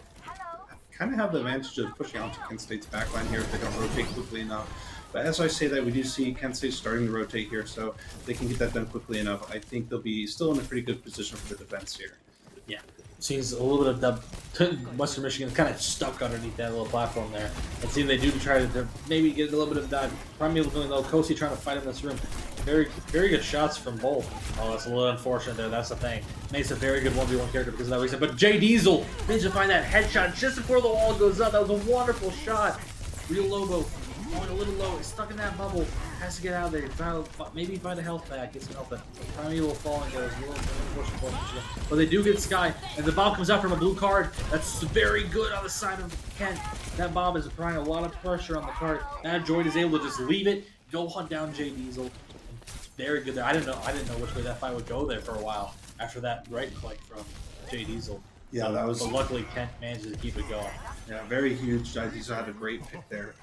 B: kind of have the advantage of pushing onto Kent State's backline here if they don't rotate quickly enough. But as I say that, we do see Kent State starting to rotate here, so they can get that done quickly enough. I think they'll be still in a pretty good position for the defense here.
A: Yeah. Seems a little bit of the Western Michigan kind of stuck underneath that little platform there. And see they do try to maybe get a little bit of dive. Primeval doing low. Kosi trying to fight in this room. Very, very good shots from both. Oh, that's a little unfortunate there. That's the thing. Makes a very good 1v1 character because of that reason. But Jay Diesel managed to find that headshot just before the wall goes up. That was a wonderful shot. Real Lobo going a little low. He's stuck in that bubble. Has to get out of there. Maybe find a health pack. Get some health pack. Primeval falling goes a little pushing. But they do get Sky. And the Bob comes out from a blue card. That's very good on the side of Kent. That Bob is applying a lot of pressure on the card. That Droid is able to just leave it, go hunt down J Diesel. Very good there. I didn't know which way that fight would go there for a while after that right click from J Diesel.
B: Yeah, that was.
A: But luckily Kent managed to keep it going.
B: Yeah, very huge. Diesel had a great pick there.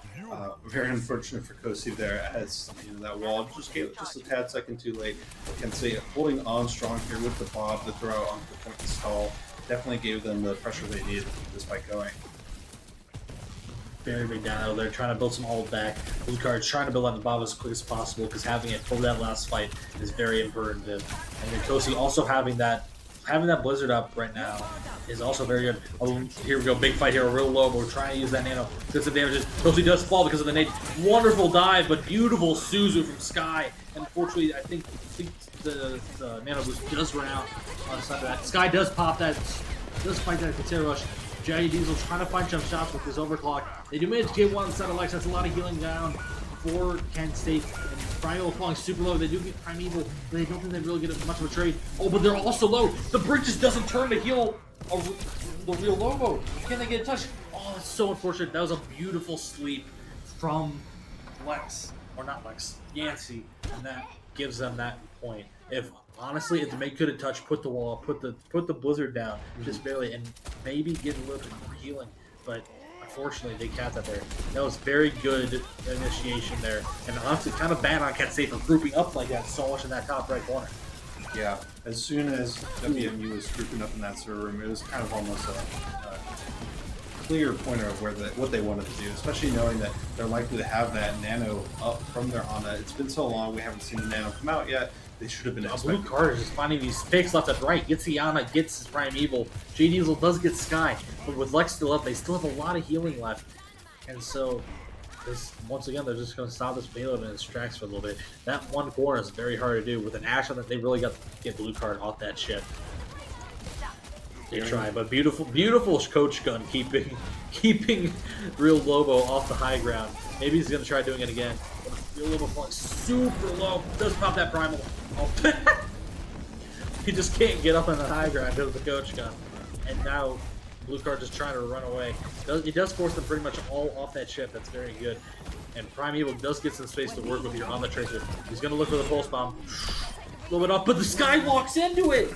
B: Very unfortunate for KSU there, as that wall just came just a tad second too late. Can say holding on strong here with the Bob, the throw on the point and stall definitely gave them the pressure they needed to keep this fight going.
A: Very big down. They're trying to build some hold back. Blue card's trying to build on the Bob as quick as possible because having it pull that last fight is very important. And then KSU also having that Blizzard up right now is also very good. Oh, here we go, big fight here, real low, but we're trying to use that nano. Gets some damages. KSU does fall because of the nade. Wonderful dive, but beautiful Suzu from Sky. And unfortunately, I think the nano boost does run out on the side of that. Sky does pop that, does fight that Katsura Rush. J Diesel trying to find jump shots with his overclock. They do manage to get one on the side of Lex. That's a lot of healing down for Kent State. And Primeval falling super low. They do get Primeval, but they don't think they really get much of a trade. Oh, but they're also low. The bridge just doesn't turn to heal the real Lobo. Can they get a touch? Oh, that's so unfortunate. That was a beautiful sleep from Lex. Or not Lex, Yancey. And that gives them that point. Honestly, if they could have touched, put the wall, put the Blizzard down, just barely, and maybe get a little bit more healing. But unfortunately, they capped that there. That was very good initiation there, and honestly, kind of bad on Kent State for grouping up like that so much in that top right corner.
B: Yeah, as soon as WMU was grouping up in that server room, it was kind of almost a clear pointer of what they wanted to do, especially knowing that they're likely to have that nano up from their Ana. It's been so long, we haven't seen the nano come out yet. They should have been expecting.
A: Blue card is just finding these picks left and right. Gets the Ana, gets his Primeval. J Diesel does get Sky, but with Lex still up, they still have a lot of healing left. And so, once again, they're just going to stop this payload and its tracks for a little bit. That one corner is very hard to do. With an Ash on that, they really got to get Blue card off that shit. They try, but beautiful coach gun keeping Real Lobo off the high ground. Maybe he's going to try doing it again. Real Lobo falling super low. Does pop that primal. Oh. He just can't get up on the high ground because of the coach gun. And now Blue card just trying to run away. It does force them pretty much all off that ship. That's very good. And Primeval does get some space to work with here on the tracer. He's going to look for the pulse bomb. A little bit up, but the Sky walks into it.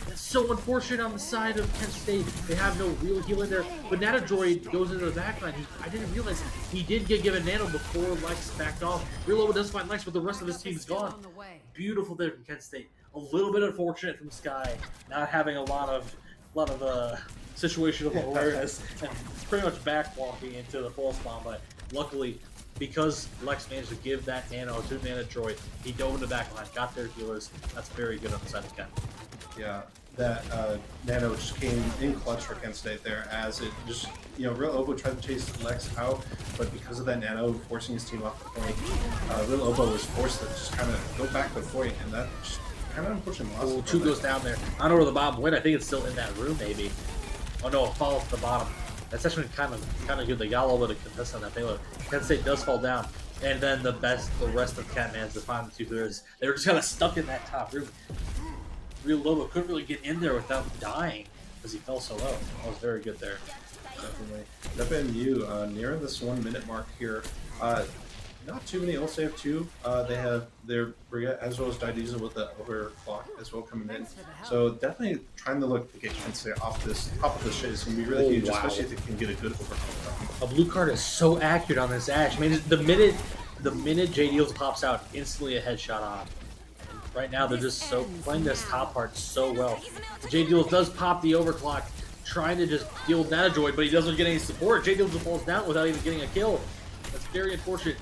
A: That's so unfortunate on the side of Kent State. They have no real healing there. But Natadroid goes into the backline. I didn't realize he did get given nano before Lex backed off. Real Lobo does find Lex, but the rest of his team is gone. Beautiful there from Kent State. A little bit unfortunate from Sky, not having a lot of situational awareness and pretty much backwalking into the false bomb. But luckily, because Lex managed to give that nano to Natadroid, he dove into the backline, got their healers. That's very good on the side of Kent.
B: Yeah, that nano just came in clutch for Kent State there, as it just, Real Obo tried to chase Lex out, but because of that nano forcing his team off the point, Real Obo was forced to just kind of go back to the point, and that just kind of unfortunately lost.
A: Oh, two goes down there. I don't know where the Bob went. I think it's still in that room, maybe. Oh no, it falls to the bottom. That's actually kind of good. They got a little bit of contest on that payload. Kent State does fall down, and then the rest of Catman's the final 2/3. They were just kind of stuck in that top room. Real Lobo couldn't really get in there without dying because he fell so low. That was very good there.
B: Definitely. WMU nearing this 1 minute mark here. Not too many ults. They have two. They have their Brigette as well as Diesel with the overclock as well coming in. So definitely trying to look to get Kent State off this top of the shit is going to be really huge, especially if they can get a good overclock.
A: A blue card is so accurate on this Ash. I mean, the minute J Diesel pops out, instantly a headshot on. Right now, they're just playing this top part so well. J Diesel does pop the overclock, trying to just deal with Natadroid, but he doesn't get any support. J Diesel falls down without even getting a kill. That's very unfortunate.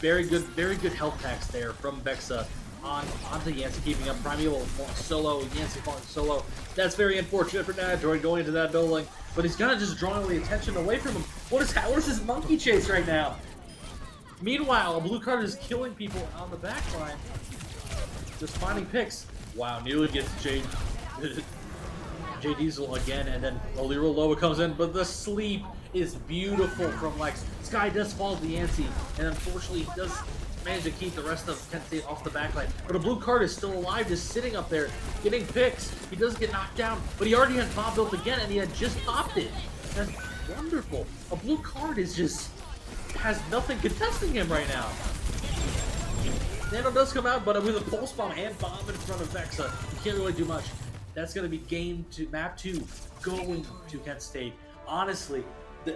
A: Very good health packs there from Vexa onto Yancey, keeping up. Primeval falling solo, Yancey falling solo. That's very unfortunate for Natadroid going into that building, but he's kind of just drawing the attention away from him. What is this monkey chase right now? Meanwhile, a blue card is killing people on the backline. Just finding picks. Wow, nearly gets J Diesel again, and then Real Lobo comes in, but the sleep is beautiful from Lex. Sky does fall to the ante, and unfortunately he does manage to keep the rest of Kent State off the backline. But a blue card is still alive, just sitting up there, getting picks. He does get knocked down, but he already had Bob built again, and he had just popped it. That's wonderful. A blue card is just has nothing contesting him right now. Nano does come out, but with a pulse bomb and bomb in front of Vexa, he can't really do much. That's going to be map 2 going to Kent State. Honestly,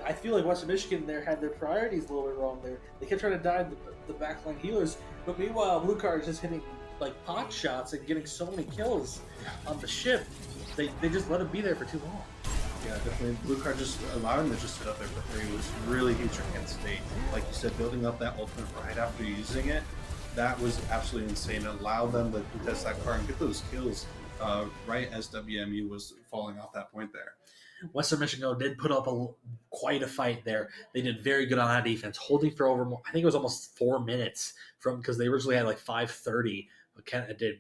A: I feel like Western Michigan there had their priorities a little bit wrong there. They kept trying to dive the backline healers, but meanwhile, Blue Card is just hitting like pot shots and getting so many kills on the ship. They just let him be there for too long.
B: Yeah, definitely. Blue Card just allowing him to just sit up there for 3 was really huge for Kent State. Like you said, building up that ultimate right after using it, that was absolutely insane. It allowed them to contest that card and get those kills right as WMU was falling off that point there.
A: Western Michigan did put up quite a fight there. They did very good on that defense, holding for over, I think it was almost 4 minutes because they originally had like 5:30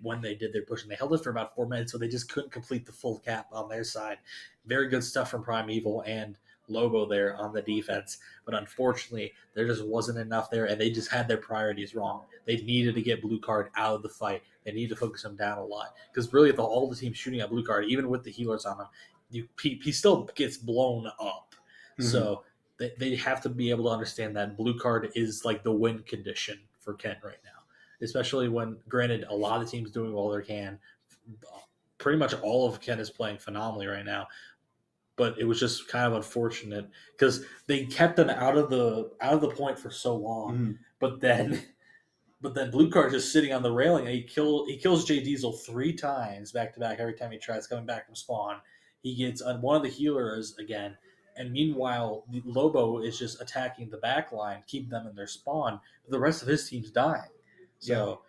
A: when they did their push, and they held it for about 4 minutes, so they just couldn't complete the full cap on their side. Very good stuff from Primeval and Lobo there on the defense, but unfortunately there just wasn't enough there, and they just had their priorities wrong. They needed to get Blue Card out of the fight. They needed to focus him down a lot, because really all the teams shooting at Blue Card, even with the healers on him, he still gets blown up. Mm-hmm. So they have to be able to understand that Blue Card is like the win condition for Kent right now, especially when, granted, a lot of teams doing all they can. Pretty much all of Kent is playing phenomenally right now, but it was just kind of unfortunate because they kept them out of the point for so long. Mm-hmm. But then Blue Card just sitting on the railing, and he kills Jay Diesel 3 times back to back. Every time he tries coming back from spawn, he gets on one of the healers again, and meanwhile the Lobo is just attacking the back line, keeping them in their spawn, but the rest of his team's dying. So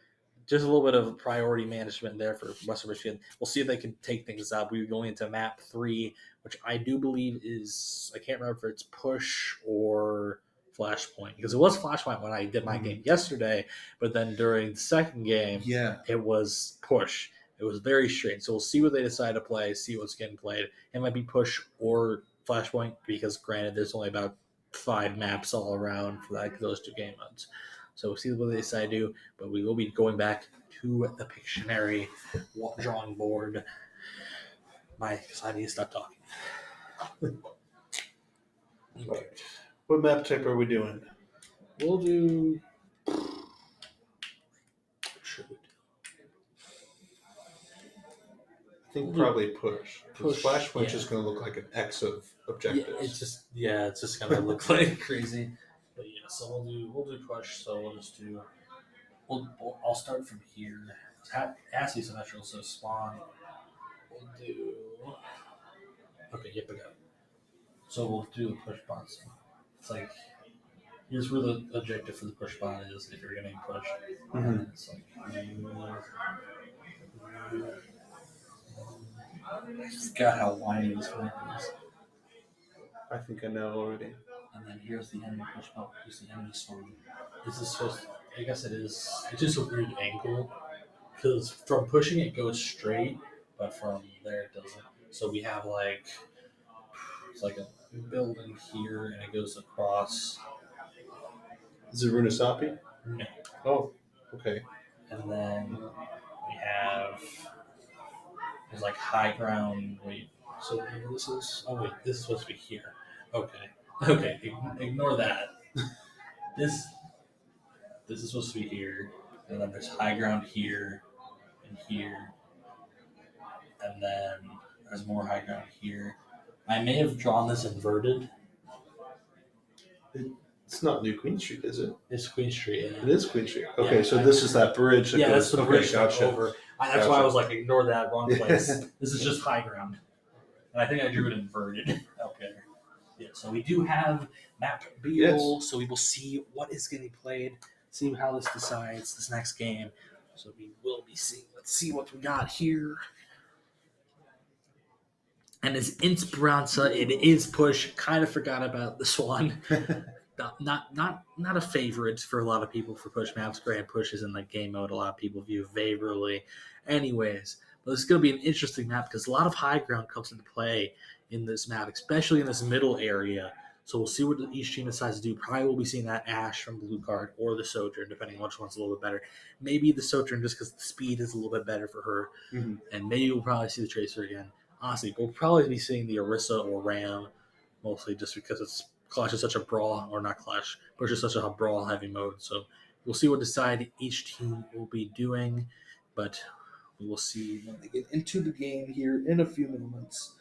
A: just a little bit of priority management there for Western Michigan. We'll see if they can take things up. We're going into map 3, which I do believe is, I can't remember if it's push or Flashpoint, because it was Flashpoint when I did my game yesterday, but then during the second game, it was push. It was very strange. So we'll see what they decide to play, see what's getting played. It might be push or Flashpoint, because granted, there's only about 5 maps all around for those 2 game modes. So we'll see what they decide to do, but we will be going back to the Pictionary drawing board. Because I need to stop talking.
B: Okay. What map type are we doing?
A: We'll do...
B: I think probably push. Flashpoint is going to look like an X of objectives.
A: It's just going to look like crazy. But yeah, so we'll do push. So we'll just do. I'll start from here. It has to be symmetrical, so spawn. We'll do. Okay, yep, I got it. So we'll do the push bot. So it's like, here's where the objective for the push bot is if you're getting pushed. Mm-hmm. And it's like, I forgot how whiny this map is.
B: I think I know already.
A: And then here's the enemy push bot. Here's the enemy spawn. This is supposed to, I guess it is. It's just a weird angle, because from pushing it goes straight, but from there it doesn't. So we have it's like a building here, and it goes across.
B: Is it Runasapi?
A: No.
B: Oh, okay.
A: And then we have, there's like high ground. Wait, so this is, this is supposed to be here. Okay, ignore that. This is supposed to be here, and then there's high ground here and here, and then there's more high ground here. I may have drawn this inverted.
B: It's not New Queen Street, is it?
A: It's Queen Street. Yeah.
B: It is Queen Street. Okay, yeah, so this is that bridge that goes.
A: That's the bridge
B: gotcha.
A: Over. That's why I was like, ignore that, wrong place. This is just high ground. And I think I drew it inverted. Okay. Yeah, so we do have map Beal, so we will see what is getting played, see how this decides this next game. So we will be seeing, let's see what we got here. And as Inspiranza, it is push. Kind of forgot about this one. Not a favorite for a lot of people for push maps. Grand push is in like game mode. A lot of people view favorably. Anyways, but it's going to be an interesting map because a lot of high ground comes into play in this map, especially in this middle area. So we'll see what each team decides to do. Probably we'll be seeing that Ash from Blue Card or the Sojourn, depending on which one's a little bit better. Maybe the Sojourn just because the speed is a little bit better for her.
B: Mm-hmm.
A: And maybe we'll probably see the Tracer again. Honestly, we'll probably be seeing the Orisa or Ram, mostly just because Clash is such a brawl, or not Clash, but it's just such a brawl heavy mode. So we'll see what decide each team will be doing, but we will see when they get into the game here in a few moments.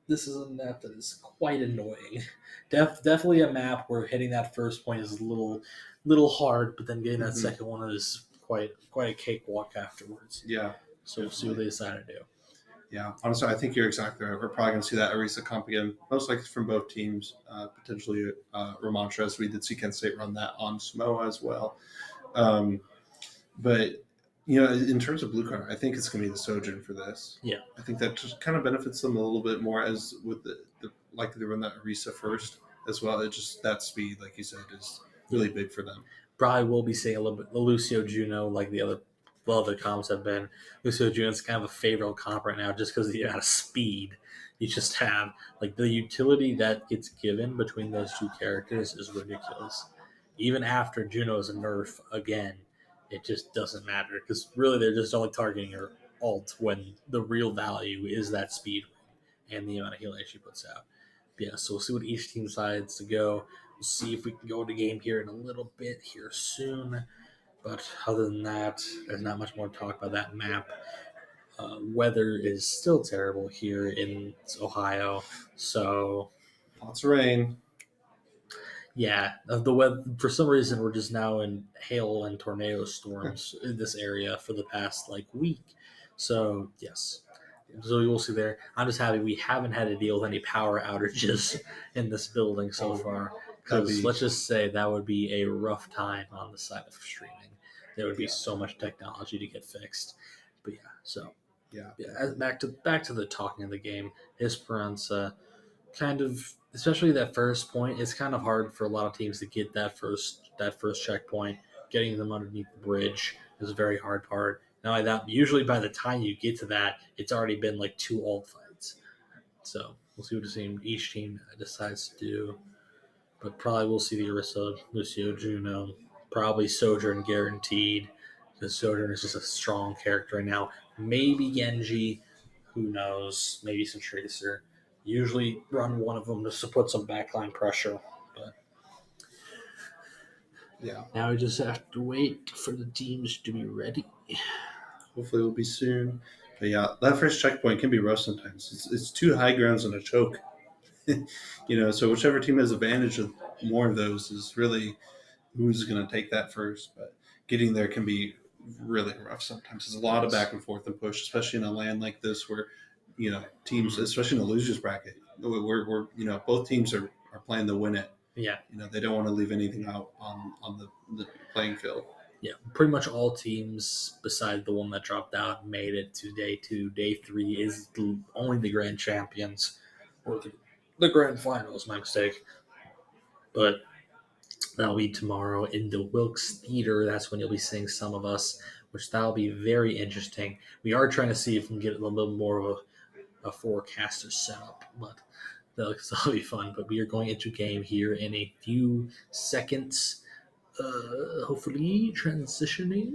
A: This is a map that is quite annoying. Definitely a map where hitting that first point is a little hard, but then getting that second one is quite a cakewalk afterwards.
B: Yeah.
A: So we'll see what they decide to do.
B: Yeah, honestly, I think you're exactly right. We're probably going to see that Arisa comp again, most likely from both teams. Potentially Ramontra, we did see Kent State run that on Samoa as well. But in terms of blue card, I think it's going to be the Sojourn for this.
A: Yeah,
B: I think that just kind of benefits them a little bit more as with the likely to run that Arisa first as well. It just that speed, like you said, is really big for them.
A: probably will be seeing a little bit Lucio Juno like the other comps have been. Lucio Juno's kind of a favorable comp right now just because of the amount of speed you just have. Like the utility that gets given between those two characters is ridiculous. Even after Juno is a nerf again, it just doesn't matter because really they're just only targeting her alt when the real value is that speed and the amount of healing she puts out. But yeah, so we'll see what each team decides to go. We'll see if we can go into game here in a little bit here soon. But other than that, there's not much more to talk about that map. Weather is still terrible here in Ohio, so
B: lots of rain.
A: Yeah, the weather for some reason we're just now in hail and tornado storms in this area for the past week. So yes, so you will see there. I'm just happy we haven't had to deal with any power outages in this building so far. Because let's just say that would be a rough time on the side of streaming. There would be so much technology to get fixed. But back to the talking of the game. Esperanza kind of, especially that first point, it's kind of hard for a lot of teams to get that first checkpoint. Getting them underneath the bridge is a very hard part. Not only that, usually by the time you get to that, it's already been like 2 alt fights. So we'll see what each team decides to do. But probably we'll see the Orisa, Lucio, Juno, probably Sojourn guaranteed. Because Sojourn is just a strong character right now. Maybe Genji, who knows? Maybe some Tracer. Usually run one of them just to put some backline pressure. But now we just have to wait for the teams to be ready.
B: Hopefully, it'll be soon. But yeah, that first checkpoint can be rough sometimes. It's 2 high grounds and a choke. So whichever team has advantage of more of those is really who's going to take that first. But getting there can be really rough sometimes. There's a lot of back and forth and push, especially in a land like this where teams, especially in the losers bracket, we're both teams are playing to win it.
A: Yeah.
B: They don't want to leave anything out on the playing field.
A: Yeah, pretty much all teams, besides the one that dropped out, made it to day 2. Day 3 is only the grand champions, or the grand finals, my mistake. But that'll be tomorrow in the Wilkes Theater. That's when you'll be seeing some of us, which that'll be very interesting. We are trying to see if we can get a little bit more of a forecaster setup, but that'll be fun. But we are going into game here in a few seconds. Hopefully transitioning.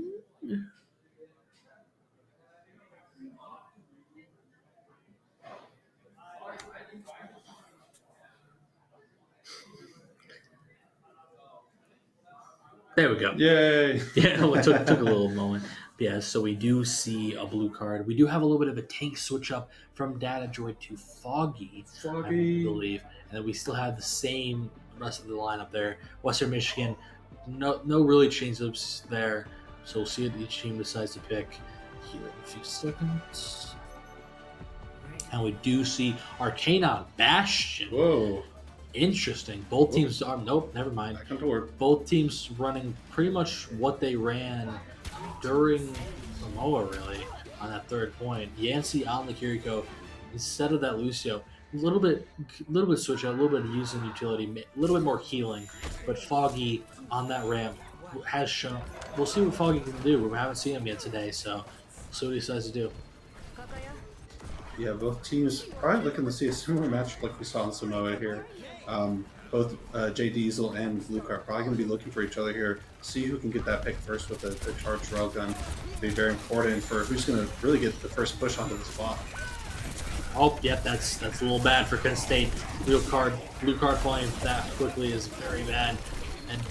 A: There we go.
B: Yay!
A: Yeah, it took a little moment. Yeah, so we do see a blue card. We do have a little bit of a tank switch up from Data Droid to Foggy, I believe. And then we still have the same rest of the lineup there. Western Michigan, no really change-ups there. So we'll see what each team decides to pick here in a few seconds. And we do see Arcana Bastion.
B: Whoa.
A: Interesting. Both teams are... Nope, never mind.
B: Back on board.
A: Both teams running pretty much what they ran during Samoa, really, on that third point. Yancey on the Kiriko instead of that Lucio. A little bit switch out, a little bit of using utility, a little bit more healing. But Foggy on that ramp has shown... We'll see what Foggy can do. We haven't seen him yet today, so we'll see what he decides to do.
B: Yeah, both teams probably looking to see a similar match like we saw in Samoa here. both Jay Diesel and Luke are probably going to be looking for each other here. See who can get that pick first with the charged railgun. Be very important for who's going to really get the first push onto the spot.
A: Oh, yep, that's a little bad for Kent State. Blue card flying that quickly is very bad. And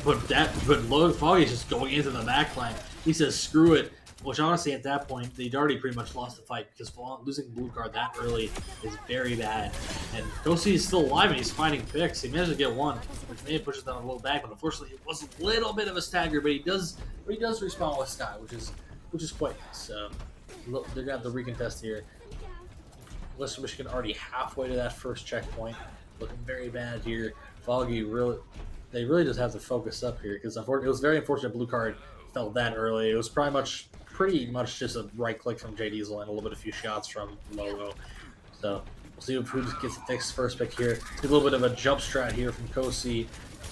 A: but Logan Foggy is just going into the backline. He says screw it. Which honestly, at that point, they'd already pretty much lost the fight because losing blue card that early is very bad. And Kosi is still alive and he's finding picks. He managed to get one, which may have pushed them a little back, but unfortunately, it was a little bit of a stagger. But he does respawn with Sky, which is quite nice. Look, they're gonna have to recontest here. Western Michigan already halfway to that first checkpoint, looking very bad here. Foggy they really just have to focus up here because it was very unfortunate blue card fell that early. It was pretty much just a right click from J Diesel and a few shots from Logo. So we'll see who gets the fixed first pick here. A little bit of a jump strat here from Kosi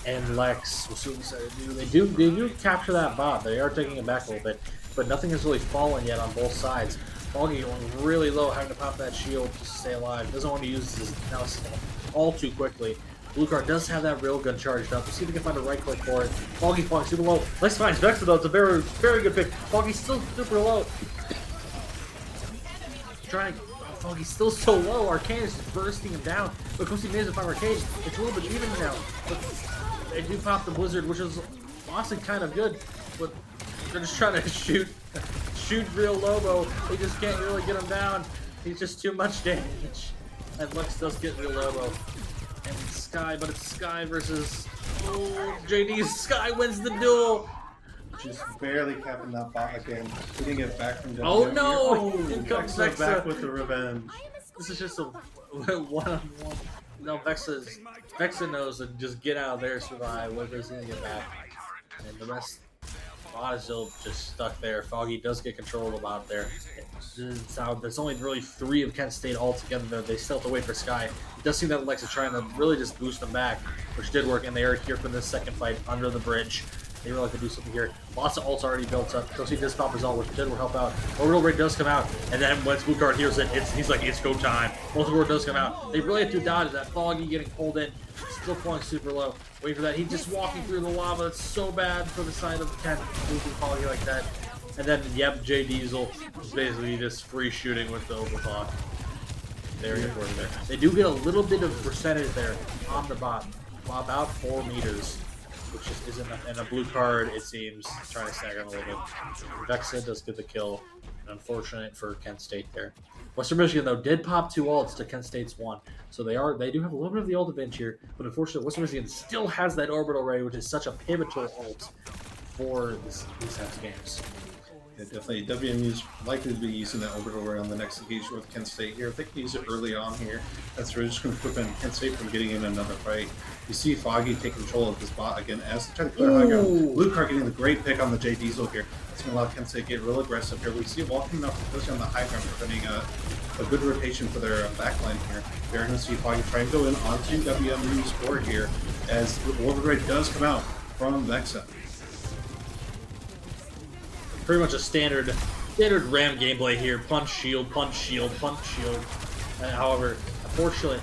A: and Lex. We'll see what they do. They do capture that bot. They are taking it back a little bit, but nothing has really fallen yet on both sides. Foggy going really low, having to pop that shield just to stay alive. Doesn't want to use his now all too quickly. Blue card does have that railgun charged up. Let's see if we can find a right click for it. Foggy flying super low. Lex finds Vexa though. It's a very, very good pick. Foggy's still super low. Foggy's still so low. Arcane is just bursting him down. But Kosi managed to find Arcane. It's a little bit even now. But they do pop the Blizzard, which is honestly kind of good. But they're just trying to shoot real Lobo. They just can't really get him down. He's just too much damage. And Lex does get real Lobo. And Sky, but it's Sky versus JD. Sky wins the duel.
B: Just barely capping that bot again, getting it back from WMU.
A: Oh no! Here comes
B: Vexa
A: Vexa
B: back with the revenge.
A: This is just a one-on-one. No, Vexa knows to just get out of there, survive. Whether's gonna get back, and the rest. Bot is still just stuck there. Foggy does get control of the bot there. There's only really 3 of Kent State altogether there. They still have to wait for Sky. It does seem that Lex is trying to really just boost them back, which did work, and they are here for this second fight under the bridge. They really like to do something here. Lots of ults already built up. Kosi does pop his ult, which did help out. Orbital Raid does come out, and then once Blue Card hears it, he's like, it's go time. Multiple Raid does come out. They really have to dodge that. Foggy getting pulled in, still falling super low. Wait for that. He's just walking through the lava. It's so bad for the side of Kent losing Foggy like that. And then, yep, J Diesel is basically just free shooting with the overclock. There you go. They do get a little bit of percentage there on the bot, about 4 meters. Which just isn't enough. And a blue card, it seems, trying to stagger him a little bit. Vexa does get the kill. Unfortunate for Kent State there. Western Michigan, though, did pop 2 ults to Kent State's 1. So they do have a little bit of the ult advantage here. But unfortunately, Western Michigan still has that orbital ray, which is such a pivotal ult for these types of games.
B: Yeah, definitely. WMU's likely to be using that orbital ray on the next engagement with Kent State here. If they can use it early on here, that's really just going to prevent Kent State from getting in another fight. You see Foggy take control of this bot again as they try to clear high ground. Blue card getting the great pick on the J Diesel here. It's going to allow Kent State to get real aggressive here. We see it walking up, especially on the high ground, preventing a good rotation for their backline here. They're going to see Foggy try and go in onto WMU's board here as the orbital ray does come out from Vexa.
A: Pretty much a standard RAM gameplay here. Punch, shield, punch, shield, punch, shield. However, unfortunately,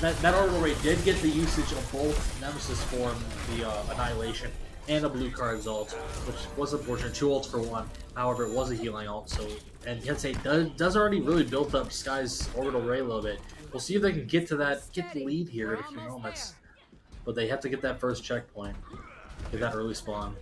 A: that orbital ray did get the usage of both Nemesis form, the Annihilation, and a blue card's ult, which was unfortunate. 2 ults for 1. However, it was a healing ult. So, and Kent State does already really built up Sky's orbital ray a little bit. We'll see if they can get the lead here in a few moments. But they have to get that first checkpoint, get that early spawn.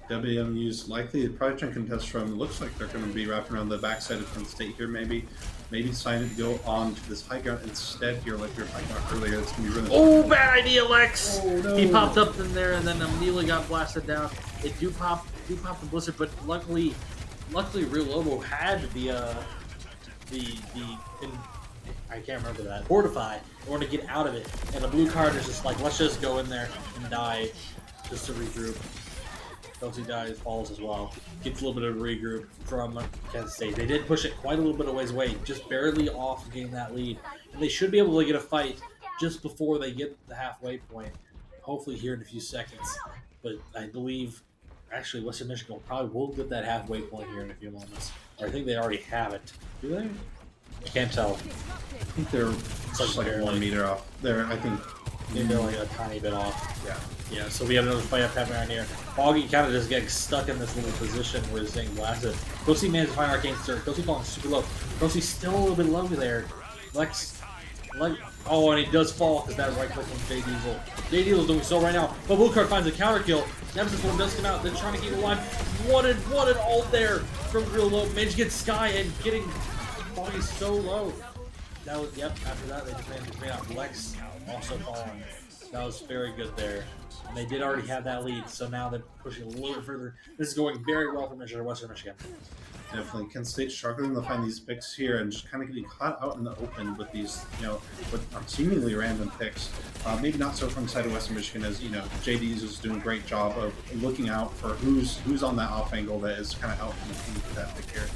B: WMU's likely to probably try and contest from. Looks like they're going to be wrapping around the backside of Kent State here. Maybe deciding to go on to this high ground instead here, like we were talking about earlier. It's going to be really.
A: Oh, bad idea, Lex!
B: Oh, no.
A: He popped up in there and then immediately got blasted down. They do pop the blizzard, but luckily, Real Lobo had I can't remember that. Fortify in order to get out of it, and the blue card is just like, let's just go in there and die, just to regroup. Chelsea dies, falls as well. Gets a little bit of regroup from Kent State. They did push it quite a little bit of ways away, just barely off getting that lead. And they should be able to get a fight just before they get the halfway point. Hopefully here in a few seconds. But I believe, actually, Western Michigan will get that halfway point here in a few moments. Or I think they already have it. Do they?
C: I can't tell.
B: I think they're just like
C: barely.
B: 1 meter off. I think.
C: Maybe they're like a tiny bit off.
B: Yeah.
C: Yeah, so we have another fight up happening right here. Foggy kind of just getting stuck in this little position where he's getting blasted. Kelsey manages to find Arcane Stir. Kelsey falling super low. Kelsey's still a little bit low there. Oh, and he does fall because that right click from J Diesel. J Diesel's doing so right now, but Blue Card finds a counter kill. Nemesis form does come out. They're trying to keep it alive. What an ult there from real low. Managed to get Sky and getting Foggy so low. That was, yep, after that, they just managed to bring out Lex, also falling. That was very good there. And they did already have that lead, so now they're pushing a little bit further. This is going very well for Michigan, Western Michigan.
B: Definitely. Kent State struggling to find these picks here and just kind of getting caught out in the open with these, with seemingly random picks. Maybe not so from the side of Western Michigan as, JD's is doing a great job of looking out for who's on that off angle that is kind of out competing for that pick here.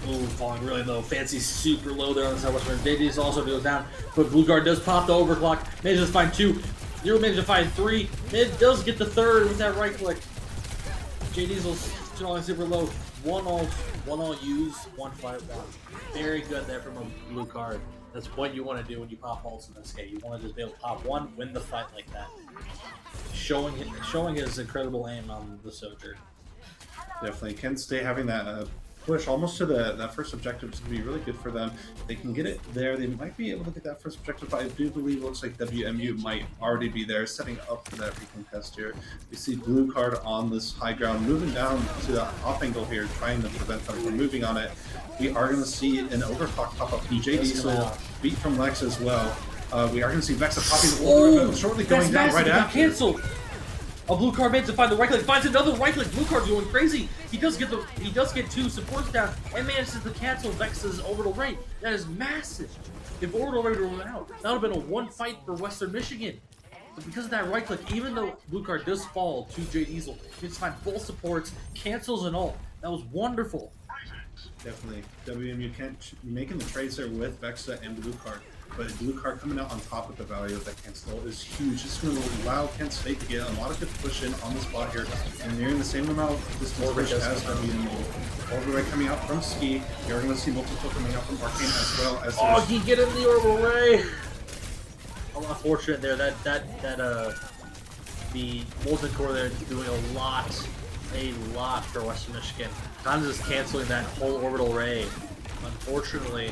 C: Ooh, falling really low. Fancy's super low there on the side of Western. JD's also goes down, but Blue Guard does pop the overclock. Manages to find 2. Zero manages to find 3. Mid does get the 3rd with that right click. J Diesel's falling super low. One all use, 1 fight 1. Very good there from a Blue Card. That's what you want to do when you pop ults in this game. You want to just be able to pop 1, win the fight like that. Showing his incredible aim on the Soldier.
B: Definitely. Kent State having that push almost to that first objective is going to be really good for them. If they can get it there, they might be able to get that first objective, but I do believe it looks like WMU might already be there, setting up for that recontest here. We see Blue Card on this high ground, moving down to the off angle here, trying to prevent them from moving on it. We are going to see an overclock pop up from J Diesel, beat from Lex as well. We are going to see Vexa popping the order, shortly going down right after.
C: Canceled. A Blue Card manages to find the right click, finds another right click. Blue Card's going crazy. He does get 2 supports down and manages to cancel Vex's orbital rate. That is massive. If orbital rate were out, that would have been a 1 fight for Western Michigan. But because of that right click, even though Blue Card does fall to J Diesel, he gets to find full supports, cancels and all. That was wonderful.
B: Definitely. WMU making the trades there with Vexa and Blue Card. But Blue Card coming out on top of the value of that cancel is huge. It's going to allow Kent State to get a lot of good push in on the spot here, and nearing the same amount of distance push as WMU. Overwatch coming out from Ski. You're going to see multiple coming out from Arcane as well as.
C: Oh, he get in the orbital ray. Unfortunate there. The Molten Core there is doing a lot for Western Michigan. Kind of just canceling that whole orbital ray. Unfortunately,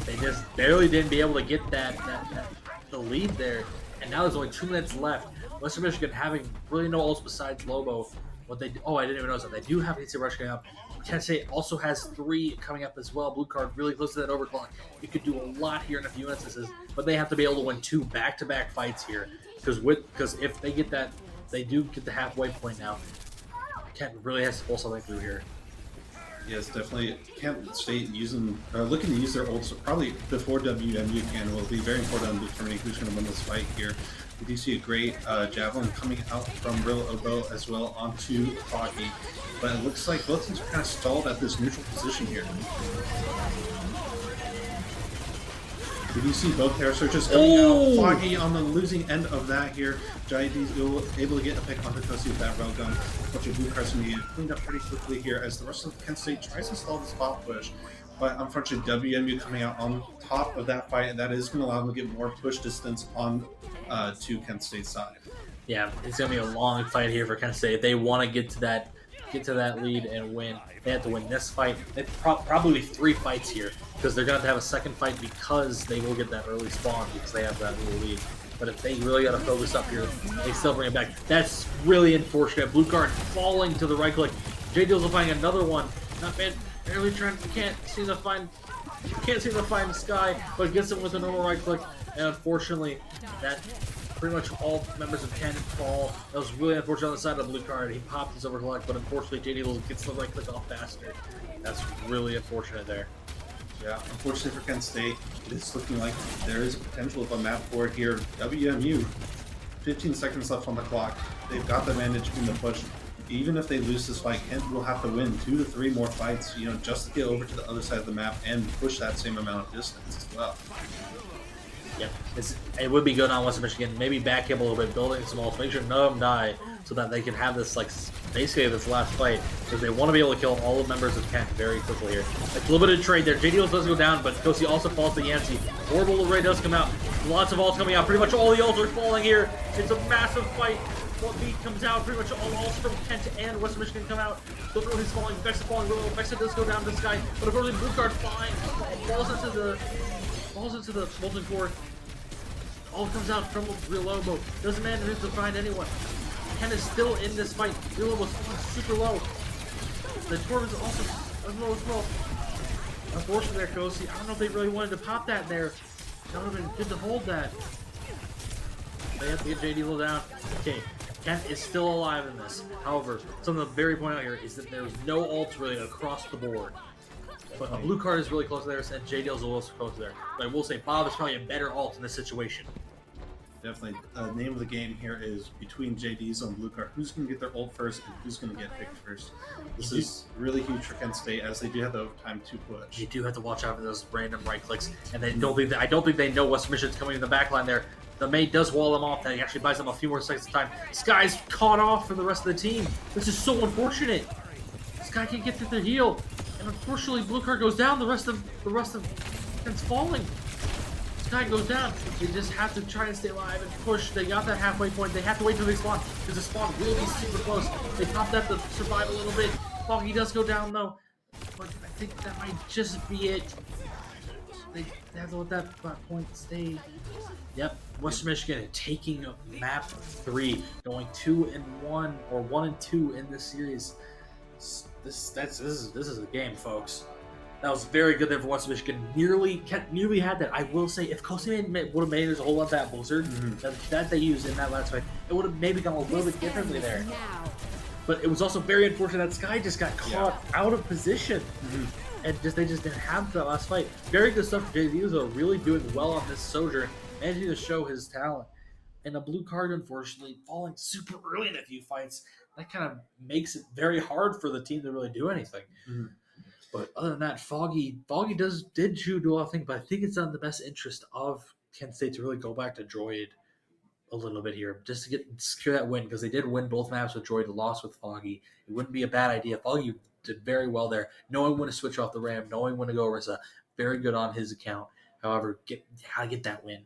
C: they just barely didn't be able to get the lead there, and now there's only 2 minutes left. Western Michigan having really no ults besides Lobo. I didn't even notice that. They do have Pizza Rush coming up. Kent State also has 3 coming up as well. Blue Card really close to that overclock. You could do a lot here in a few instances, but they have to be able to win 2 back-to-back fights here. Because if they get that, they do get the halfway point now. Kent really has to pull something through here.
B: Yes, definitely. Kent State looking to use their ults probably before WMU can will be very important in determining who's going to win this fight here. We do see a great javelin coming out from Real Oboe as well onto Foggy, but it looks like both teams are kind of stalled at this neutral position here. We do see both pair searches coming out. Foggy on the losing end of that here. Giant able to get a pick onto Kosi with that railgun. Bunch of Blue Cards going to get cleaned up pretty quickly here as the rest of Kent State tries to stall the spot push. But unfortunately, WMU coming out on top of that fight, and that is going to allow them to get more push distance on to Kent State's side.
C: Yeah, it's going to be a long fight here for Kent State. If they want to get to that lead and win, they have to win this fight. They probably 3 fights here, because they're going to have a second fight because they will get that early spawn because they have that little lead. But if they really got to focus up here, they still bring it back. That's really unfortunate. Blue Card falling to the right click. J Deals will find another one. Not bad. Barely trying. Can't seem to find the Sky, but gets him with a normal right click. And unfortunately, that pretty much all members of 10 fall. That was really unfortunate on the side of the Blue Card. He popped his overclock, but unfortunately, J Deals gets the right click off faster. That's really unfortunate there.
B: Yeah, unfortunately for Kent State, it's looking like there is potential of a map board here. WMU, 15 seconds left on the clock. They've got the advantage in the push. Even if they lose this fight, Kent will have to win 2 to 3 more fights, just to get over to the other side of the map and push that same amount of distance as well.
C: Yep, it would be good on Western Michigan. Maybe back him a little bit, building some ults, make sure none of them die, so that they can have this basically this last fight, because they want to be able to kill all the members of Kent very quickly here. Like a little bit of trade there. JDL does go down, but KSU also falls to Yancey. Horrible array does come out. Lots of ults coming out. Pretty much all the ults are falling here. It's a massive fight. What beat comes out, pretty much all ults from Kent and Western Michigan come out. Don't know who's falling. Vexa falling real low. Vexa does go down to this guy, but unfortunately Blue Card falls into the molten core. All comes out from Real Lobo. Doesn't manage to find anyone. Ken is still in this fight. Real Lobo's super low. The Torb is also as low as well. Unfortunately there, Kosi. I don't know if they really wanted to pop that there. That would have been good to hold that. They have to get JD Low down. Okay, Kent is still alive in this. However, something to very point out here is that there's no ults really across the board. But a blue card is really close there, and JDL's a little close there. But I will say Bob is probably a better ult in this situation.
B: Definitely. The name of the game here is between JDs on blue card. Who's going to get their ult first and who's going to get picked first? This is really huge for Kent State, as they do have the overtime to push.
C: You do have to watch out for those random right clicks, and I don't think they know Western Michigan's coming in the back line there. The mate does wall them off. That he actually buys them a few more seconds of time. Sky's caught off for the rest of the team. This is so unfortunate. Sky can't get through the heal, and unfortunately, blue card goes down. The rest of Kent's falling. Sky goes down. They just have to try and stay alive and push. They got that halfway point. They have to wait till they spawn, because the spawn will be super close. They pop that to survive a little bit. Foggy does go down though, but I think that might just be it. They have to let that point stay. Yep, Western Michigan taking map 3, going 2-1 or 1-2 in this series. This is a game, folks. That was very good there for Western Michigan. Nearly had that. I will say, if KSU would have made us a whole lot of that blizzard that they used in that last fight, it would have maybe gone a little bit differently there. But it was also very unfortunate that Sky just got caught out of position. And they just didn't have that last fight. Very good stuff for JD, though, really doing well on this Sojourn, managing to show his talent. And a blue card, unfortunately, falling super early in a few fights. That kind of makes it very hard for the team to really do anything. But other than that, Foggy did do a lot of things, but I think it's in the best interest of Kent State to really go back to Droid a little bit here, just to secure that win, because they did win both maps with Droid, lost with Foggy. It wouldn't be a bad idea. Foggy did very well there, knowing when to switch off the Ram, knowing when to go Orisa. Very good on his account. However, how to get that win.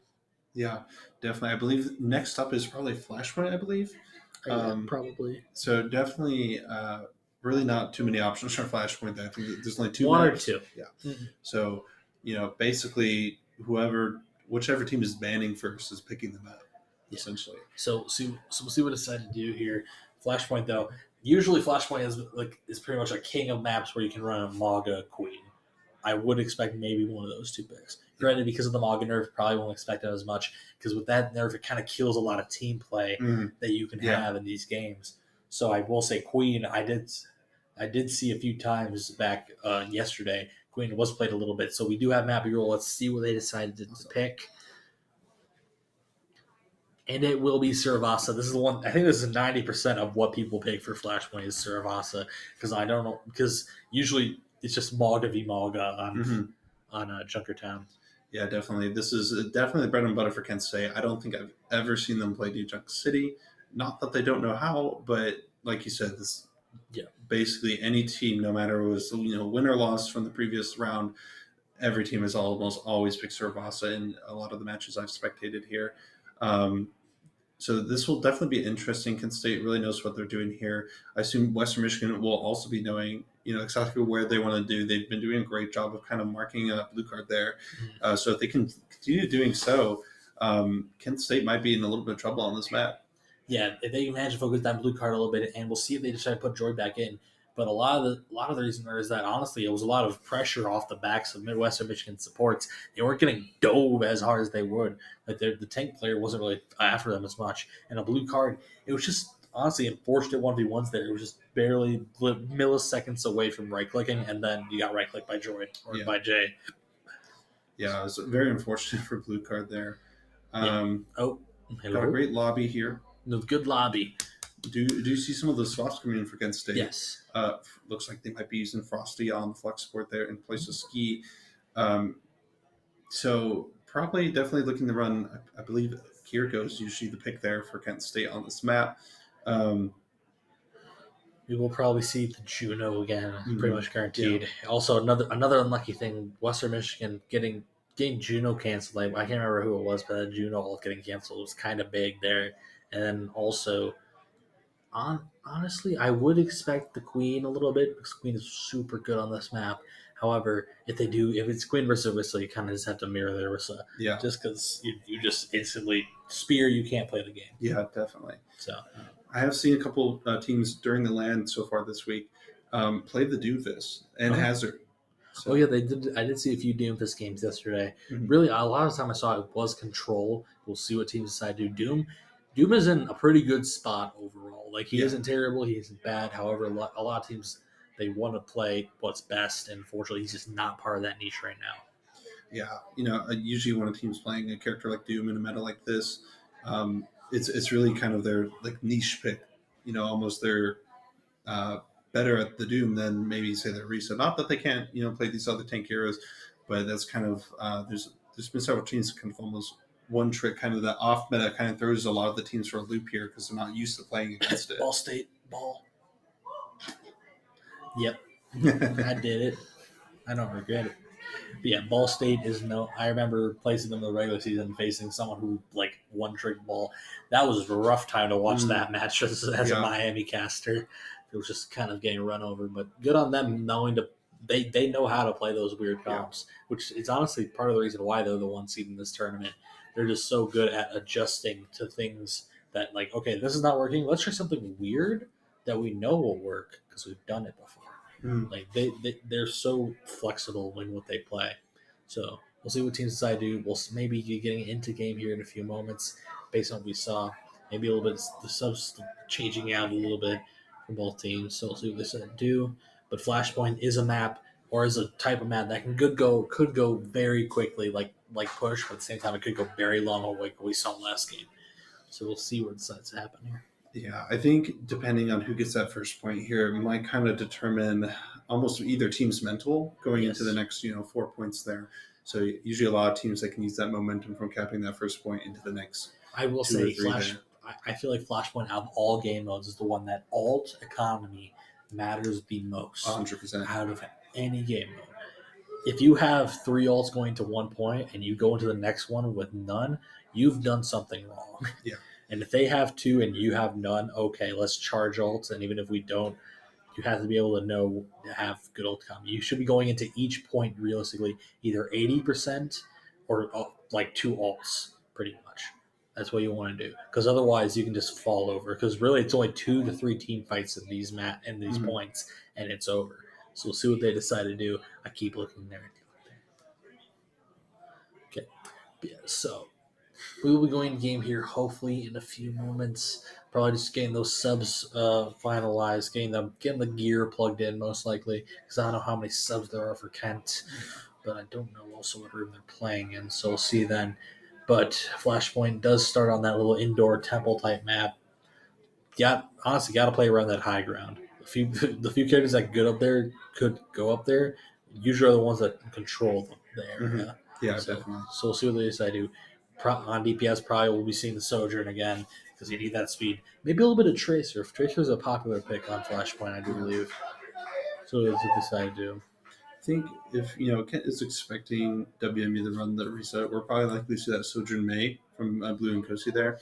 B: Yeah, definitely. I believe next up is probably Flashpoint, I believe.
C: Probably.
B: So definitely really not too many options for Flashpoint. I think there's only two.
C: One
B: maps.
C: or two.
B: Yeah. So, basically whichever team is banning first is picking them up, essentially.
C: So we'll see what I decide to do here. Flashpoint, though. Usually Flashpoint is pretty much a king of maps where you can run a Maga Queen. I would expect maybe one of those two picks. Granted, because of the Maga nerf, probably won't expect it as much, because with that nerf, it kind of kills a lot of team play that you can have in these games. So I will say Queen, I did see a few times back yesterday. Queen was played a little bit, so we do have map roll. Let's see what they decided to pick. And it will be Suravasa. This is the one. I think this is 90% of what people pick for Flashpoint is Suravasa, because I don't know, because usually it's just Maga v Maga on Junkertown.
B: Yeah, definitely. This is definitely bread and butter for Kent State. I don't think I've ever seen them play New Junk City. Not that they don't know how, but like you said, this basically any team, no matter it was win or loss from the previous round, every team has almost always picked Suravasa in a lot of the matches I've spectated here. So this will definitely be interesting. Kent State really knows what they're doing here. I assume Western Michigan will also be knowing, exactly where they want to do. They've been doing a great job of kind of marking a blue card there. So if they can continue doing so, Kent State might be in a little bit of trouble on this map.
C: Yeah, if they can manage to focus that blue card a little bit, and we'll see if they decide to put Droid back in. But a lot of the reason there is that, honestly, it was a lot of pressure off the backs of Midwestern Michigan supports. They weren't getting dove as hard as they would. Like the tank player wasn't really after them as much. And a blue card, it was just, honestly, unfortunate 1v1s there. It was just barely milliseconds away from right-clicking, and then you got right-clicked by Droid or by Jay.
B: Yeah, it was very unfortunate for blue card there.
C: Hello.
B: Got a great lobby here.
C: No, good lobby.
B: Do you see some of the swaps coming in for Kent State?
C: Yes.
B: Looks like they might be using Frosty on the flex support there in place of Ski. So probably definitely looking to run. I believe Kiriko is usually the pick there for Kent State on this map. Um,
C: We will probably see the Juno again, pretty much guaranteed.
B: Yeah.
C: Also, another unlucky thing: Western Michigan getting Juno canceled. Like, I can't remember who it was, but that Juno all getting canceled was kind of big there. And then also, honestly, I would expect the Queen a little bit because Queen is super good on this map. However, if it's Queen versus Orisa, you kind of just have to mirror their Orisa.
B: Yeah.
C: Just because you just instantly spear, you can't play the game.
B: Yeah, definitely.
C: So
B: I have seen a couple teams during the LAN so far this week play the Doomfist and Hazard. So,
C: Oh yeah, they did. I did see a few Doomfist games yesterday.
B: Mhm.
C: Really, a lot of the time I saw it was Control. We'll see what teams decide to do. Doom is in a pretty good spot overall. Like, he
B: Yeah.
C: isn't terrible, he isn't bad. However, a lot of teams, they want to play what's best, and unfortunately, he's just not part of that niche right now.
B: Yeah, usually when a team's playing a character like Doom in a meta like this, it's really kind of their like niche pick. Almost they're better at the Doom than maybe say the Risa. Not that they can't play these other tank heroes, but that's kind of there's been several teams kind of almost one trick kind of that off meta kind of throws a lot of the teams for a loop here because they're not used to playing against it.
C: Ball State ball. Yep, I did it. I don't regret it. But yeah, Ball State is no. I remember placing them in the regular season facing someone who like one trick ball. That was a rough time to watch that match as a Miami caster. It was just kind of getting run over. But good on them knowing to. They know how to play those weird comps, which is honestly part of the reason why they're the one seed in this tournament. They're just so good at adjusting to things that, like, okay, this is not working. Let's try something weird that we know will work because we've done it before. Like, they're so flexible in what they play. So we'll see what teams decide to do. We'll maybe be getting into game here in a few moments based on what we saw. Maybe a little bit of the subs changing out a little bit from both teams. So we'll see what they decide to do. But Flashpoint is a map or is a type of map that could go very quickly, like push, but at the same time it could go very long, like we saw last game. So we'll see what decides to happen here.
B: Yeah, I think depending on who gets that first point here might kind of determine almost either team's mental going into the next 4 points there. So usually a lot of teams that can use that momentum from capping that first point into the next.
C: I will say I feel like Flashpoint out of all game modes is the one that alt economy matters the most.
B: 100%
C: out of any game mode. If you have 3 ults going to 1 point and you go into the next one with none, you've done something wrong.
B: Yeah.
C: And if they have 2 and you have none, okay, let's charge ults. And even if we don't, you have to be able to have good ult economy. You should be going into each point realistically either 80% or like 2 ults, pretty much. That's what you want to do, because otherwise you can just fall over. Because really, it's only 2 to 3 team fights in these points, and it's over. So we'll see what they decide to do. I keep looking there. Okay, yeah, so we will be going game here hopefully in a few moments. Probably just getting those subs finalized, getting the gear plugged in most likely, because I don't know how many subs there are for Kent, but I don't know also what room they're playing in. So we'll see then. But Flashpoint does start on that little indoor temple type map. Honestly, got to play around that high ground. The few characters that could go up there, usually are the ones that control the area.
B: Yeah, definitely.
C: So we'll see what they decide to do. On DPS, probably we'll be seeing the Sojourn again because you need that speed. Maybe a little bit of Tracer. If Tracer is a popular pick on Flashpoint, I do believe. So that's what they decide to do.
B: I think if Kent is expecting WMU to run the reset, we're probably likely to see that Sojourn May from Blue and Kosi there.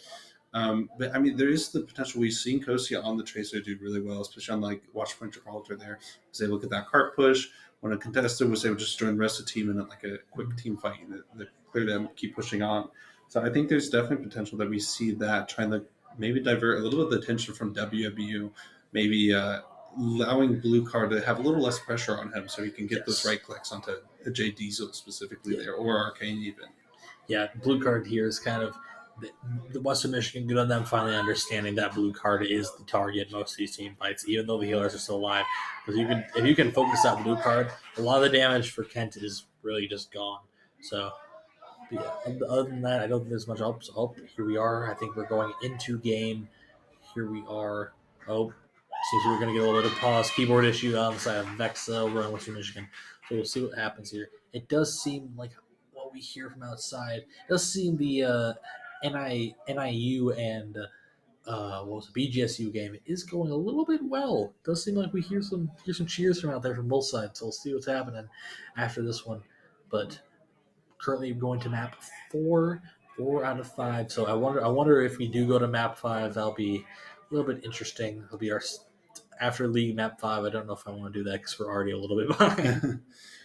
B: But I mean, there is the potential. We've seen Kosi on the Tracer do really well, especially on like Watchpoint Gibraltar. There, as they look at that cart push, when a contestant was able to just join the rest of the team in like a quick team fight, that clear them, keep pushing on. So I think there's definitely potential that we see that trying to maybe divert a little bit of the attention from WMU, maybe allowing Blue Card to have a little less pressure on him, so he can get those right clicks onto a J Diesel specifically there, or Arcane even.
C: Yeah, Blue Card here is kind of the Western Michigan, good on them finally understanding that Blue Card is the target most of these team fights, even though the healers are still alive. Because if you can focus that Blue Card, a lot of the damage for Kent is really just gone. So, yeah, other than that, I don't think there's much else. Oh, here we are. I think we're going into game. Here we are. Oh, seems we're going to get a little bit of pause. Keyboard issue on the side of Vexa over in Western Michigan. So we'll see what happens here. It does seem like what
A: we hear from outside, it does seem the NIU and what was it, BGSU game is going a little bit well. It does seem like we hear some cheers from out there from both sides. So we'll see what's happening after this one. But currently going to map 4 out of 5. So I wonder if we do go to map 5, that'll be a little bit interesting. It'll be our after league map 5. I don't know if I want to do that because we're already a little bit behind.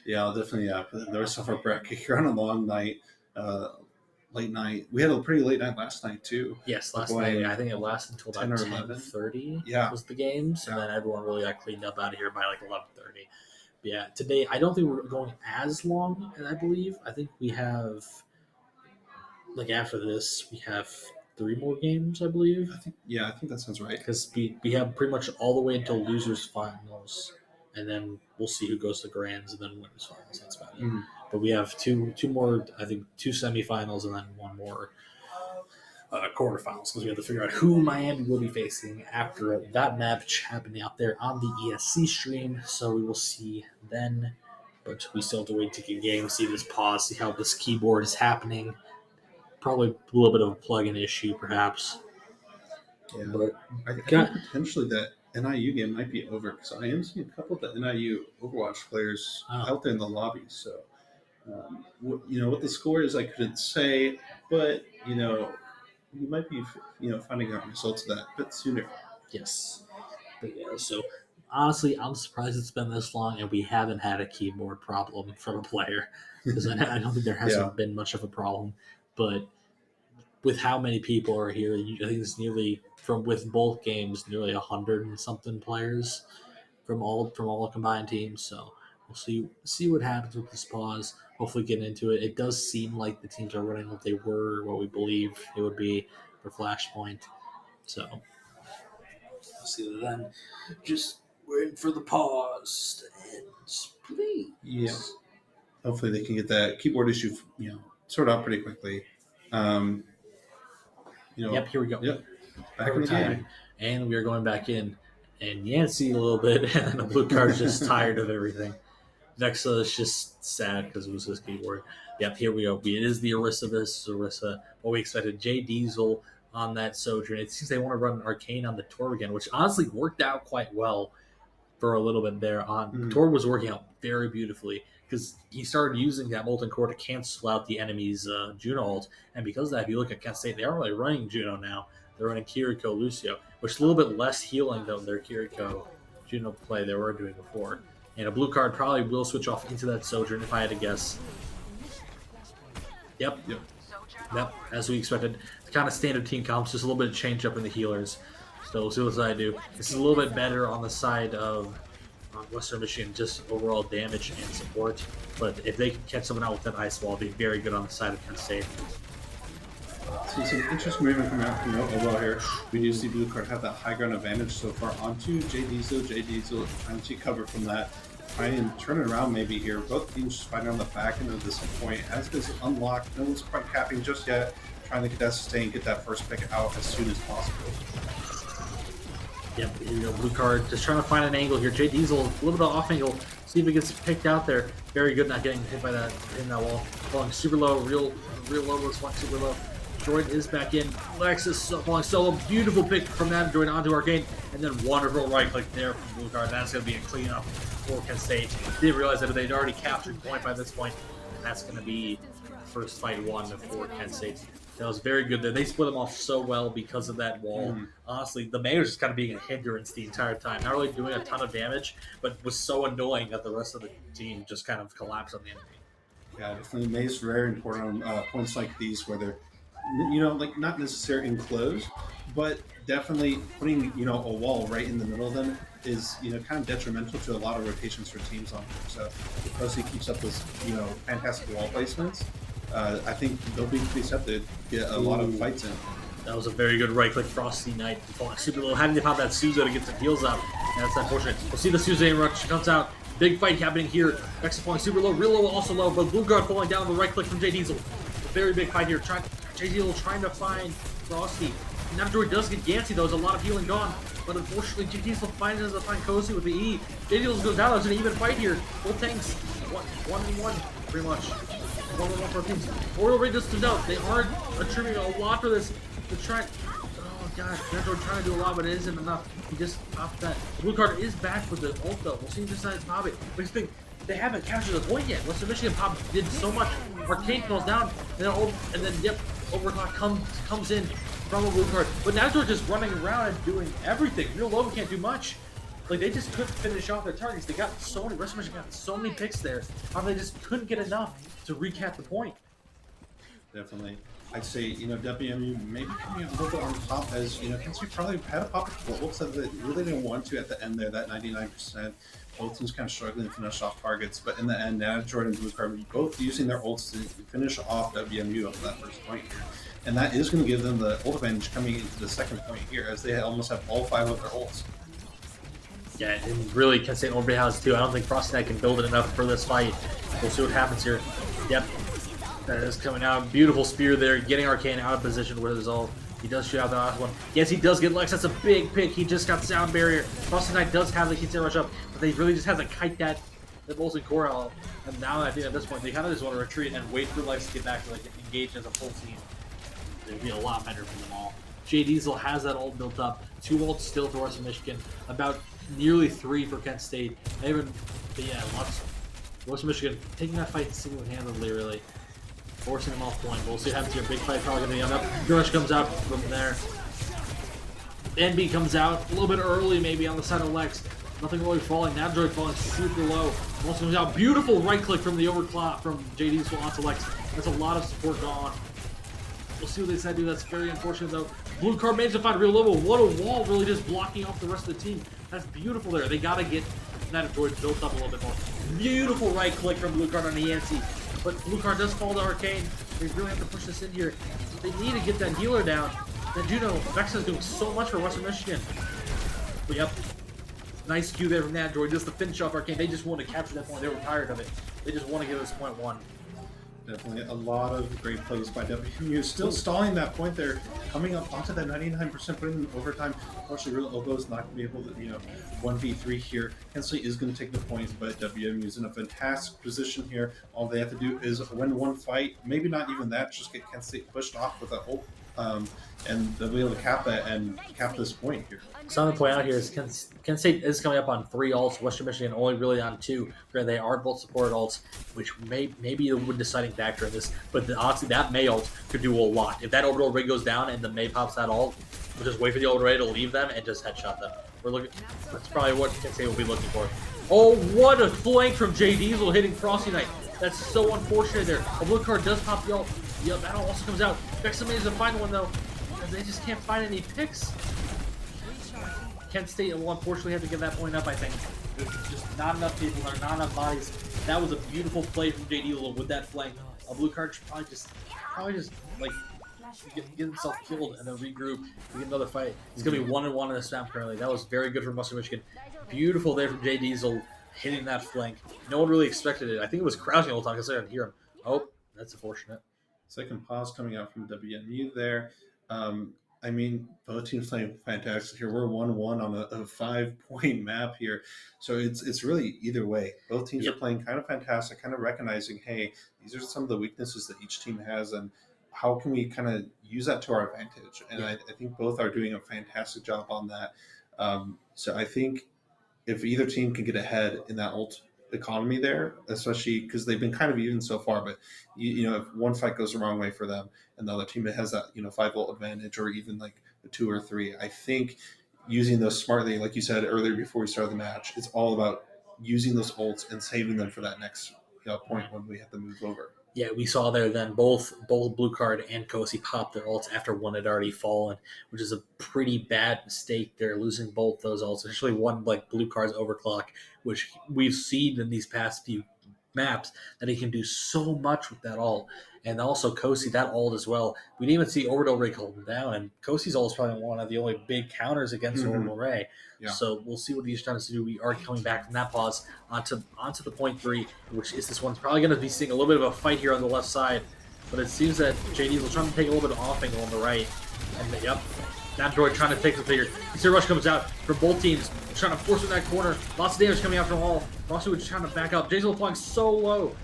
B: Yeah, I'll definitely put the rest of our bracket here on a long night, late night. We had a pretty late night last night too.
A: Yes, last night I think it lasted until about
B: 10 or 11.
A: 10:30.
B: Yeah.
A: Was the games, and
B: Yeah.
A: then everyone really got cleaned up out of here by like 11:30. Yeah, today I don't think we're going as long, and I believe I think we have like after this we have 3 more games, I believe,
B: I think that sounds right.
A: because we have pretty much all the way until losers finals, and then we'll see who goes to grands and then winners finals. That's about it.
B: Mhm.
A: But we have two more, I think 2 semifinals and then 1 more quarterfinals, because we have to figure out who Miami will be facing after that match happening out there on the ESC stream. So we will see then. But we still have to wait to get games, see this pause, see how this keyboard is happening. Probably a little bit of a plug-in issue, perhaps.
B: Yeah.
A: But
B: I think potentially that NIU game might be over because I am seeing a couple of the NIU Overwatch players out there in the lobby. So, what the score is, I couldn't say, but you might be finding out results of that a bit sooner.
A: yes. But yeah, so honestly, I'm surprised it's been this long and we haven't had a keyboard problem from a player, because I don't think there hasn't been much of a problem. But with how many people are here, I think it's nearly with both games nearly 100 and something players from all combined teams. So we'll see what happens with this pause. Hopefully, get into it. It does seem like the teams are running what they were, what we believe it would be for Flashpoint. So we'll see then. Just waiting for the pause to end, please.
B: Yeah. Hopefully, they can get that keyboard issue sorted out pretty quickly.
A: Yep, here we go.
B: Yep. Back in the game.
A: And we are going back in. And Yancey a little bit, and the blue card's just tired of everything. Vexa is just sad because it was his keyboard. Yep, here we go. It is the Orisa versus Orisa. What we expected. Jay Diesel on that Sojourn. It seems they want to run Arcane on the Torb again, which honestly worked out quite well for a little bit there. Torb was working out very beautifully because he started using that Molten Core to cancel out the enemy's Juno ult. And because of that, if you look at Kent State, they aren't really running Juno now. They're running Kiriko Lucio, which is a little bit less healing than their Kiriko Juno play they were doing before. And a blue card probably will switch off into that Sojourn if I had to guess. Yep. As we expected. The kind of standard team comps, just a little bit of change up in the healers. So we'll see what I do. This is a little bit better on the side of Western Michigan, just overall damage and support. But if they can catch someone out with that ice wall, it'll be very good on the side of Kent State.
B: See some interesting movement from out well here. We do see blue card have that high ground advantage so far onto Jay Diesel. Jay Diesel trying to cover from that. Trying and turn it around maybe here. Both teams just fighting on the back end of this point. As this unlocked, no one's quite capping just yet. Trying to get that sustain, get that first pick out as soon as possible.
A: Yep, blue card just trying to find an angle here. Jay Diesel, a little bit off angle. See if he gets picked out there. Very good, not getting hit by that in that wall. Falling super low, real low. Was falling super low. Droid is back in. Lexus falling solo. Beautiful pick from that Droid onto Arcane, and then wonderful right click there from blue card. That's going to be a cleanup for Kent State. Didn't realize that they'd already captured point by this point, and that's going to be first fight 1 for Kent State. That was very good there. They split them off so well because of that wall. Honestly, the mayor was just kind of being a hindrance the entire time. Not really doing a ton of damage, but was so annoying that the rest of the team just kind of collapsed on the enemy.
B: Yeah, definitely. May's very important on points like these where they're, not necessarily enclosed, but definitely putting, a wall right in the middle of them is, kind of detrimental to a lot of rotations for teams on here. So because he keeps up this, fantastic wall placements, I think they'll be pretty set to get a lot of fights in.
A: That was a very good right click. Frosty Knight falling super low. Having to pop that Suzo to get some heals up. And that's unfortunate. We'll see the Suzanne rush. She comes out. Big fight happening here. Vexa falling super low. Real low, also low. But blue guard falling down. The right click from Jay Diesel. A very big fight here. Jay Diesel trying to find Frosty. Now Droid does get Yancey though. There's a lot of healing gone. But unfortunately, Jay Diesel finds to find Kosi with the E. Jay Diesel goes down. There's an even fight here. Both tanks. 1-1, pretty much.
C: 1-1 for teams. Orbital Ray just to note, they aren't attributing a lot for this. They're trying. Oh god, they're trying to do a lot, but it isn't enough. He just popped that. Blue card is back with the ult though. We'll see if this decides to pop it. But you think they haven't captured the point yet. Western Michigan pop did so much. Arcane falls down, and then yep, Overclock comes in from a blue card. But now they're just running around and doing everything. Real Lobo can't do much. Like, they just couldn't finish off their targets. They got so many, Western Michigan got so many picks there. They just couldn't get enough to recap the point.
B: Definitely. I'd say, you know, WMU maybe coming out a little bit on top as, you know, Kansas probably had a pop of looks that they really didn't want to at the end there, that 99%. Both teams kind of struggling to finish off targets, but in the end, now Jordan and Blue Card both using their ults to finish off WMU up to that first point here. And that is going to give them the ult advantage coming into the second point here, as they almost have all 5 of their ults.
C: Yeah, and really, Kent State Overby has too. I don't think Frosty Knight can build it enough for this fight. We'll see what happens here. Yep, that is coming out. Beautiful spear there, getting Arcane out of position with his ult. He does shoot out the last one. Yes, he does get Lex. That's a big pick. He just got Sound Barrier. Frosty Knight does have the Kitsune rush up, but they really just have to kite that Molten Core out. And now I think at this point, they kind of just want to retreat and wait for Lex to get back to like engage as a full team. It would be a lot better for them all. Jay Diesel has that ult built up. 2 ults still for Western Michigan. About nearly 3 for Kent State. But yeah, lots. Western Michigan taking that fight single-handedly, really. Forcing them off point. We'll see what happens here. Big fight probably going to be up. Grush comes out from there. NB comes out a little bit early, maybe on the side of Lex. Nothing really falling. Navdroid falling super low. Also comes out. Beautiful right click from the overclock from Jay Diesel onto Lex. That's a lot of support gone. We'll see what they decide to do. That's very unfortunate, though. Blue card managed to find Real Lobo. What a wall, really just blocking off the rest of the team. That's beautiful there. They got to get that droid built up a little bit more. Beautiful right click from Blue card on the ESC. But Blue card does fall to Arcane. They really have to push this in here. They need to get that healer down. Then Juno, Vexa is doing so much for Western Michigan. But yep. Nice Q there from that droid. Just to finish off Arcane. They just want to capture that point. They were tired of it. They just want to give us point 1.
B: Definitely a lot of great plays by WMU. Still stalling that point there, coming up onto that 99%, putting in overtime. Unfortunately, Real Lobo is not going to be able to, you know, 1v3 here. Kent State is going to take the points, but WMU is in a fantastic position here. All they have to do is win one fight, maybe not even that, just get Kent State pushed off with a ult, and they'll be able to cap that and cap this point here.
C: Something to point out here is Kent State is coming up on 3 ults. Western Michigan only really on 2, where they are both supported ults, which may be the deciding factor in this. But honestly, that May ult could do a lot. If that orbital rig goes down and the May pops that ult, we'll just wait for the orbital rig to leave them and just headshot them. That's probably what Kent State will be looking for. Oh, what a flank from Jay Diesel hitting Frosty Knight. That's so unfortunate there. A blue card does pop the ult. Yep, that ult also comes out. Vexa manages to find one though, because they just can't find any picks. Kent State will unfortunately have to give that point up, I think. There's just not enough people, or not enough bodies. That was a beautiful play from Jay Diesel with that flank. A blue card should probably just like get himself killed and then regroup to get another fight. He's gonna be 1-1 in this map currently. That was very good from Western Michigan. Beautiful there from Jay Diesel hitting that flank. No one really expected it. I think it was crouching all the time because I didn't hear him. Oh, that's unfortunate.
B: Second pause coming out from WMU there. I mean, both teams playing fantastic here. We're 1-1 on a 5-point map here. So it's really either way. Both teams are playing kind of fantastic, kind of recognizing, hey, these are some of the weaknesses that each team has, and how can we kind of use that to our advantage? And I think both are doing a fantastic job on that. So I think if either team can get ahead in that ult economy there, especially because they've been kind of even so far, but you know, if one fight goes the wrong way for them and the other team that has that, you know, 5 ult advantage or even like a 2 or 3, I think using those smartly, like you said earlier before we started the match, it's all about using those ults and saving them for that next point when we have to move over.
C: Yeah, we saw there then both Blue Card and Kosi popped their ults after one had already fallen, which is a pretty bad mistake. They're losing both those ults, especially one like Blue Card's overclock, which we've seen in these past few maps that he can do so much with that ult. And also Kosi, that ult as well. We didn't even see Orbital Ray holding down, and Kosi's ult is probably one of the only big counters against Orbital Ray. Yeah. So we'll see what he's trying to do. We are coming back from that pause onto the point 3, which is this one's probably going to be seeing a little bit of a fight here on the left side. But it seems that JD will trying to take a little bit of off angle on the right. And yep, that droid trying to take the figure. You rush comes out from both teams, trying to force in that corner. Lots of damage coming out from all. Rossi was trying to back up. Jason flying so low.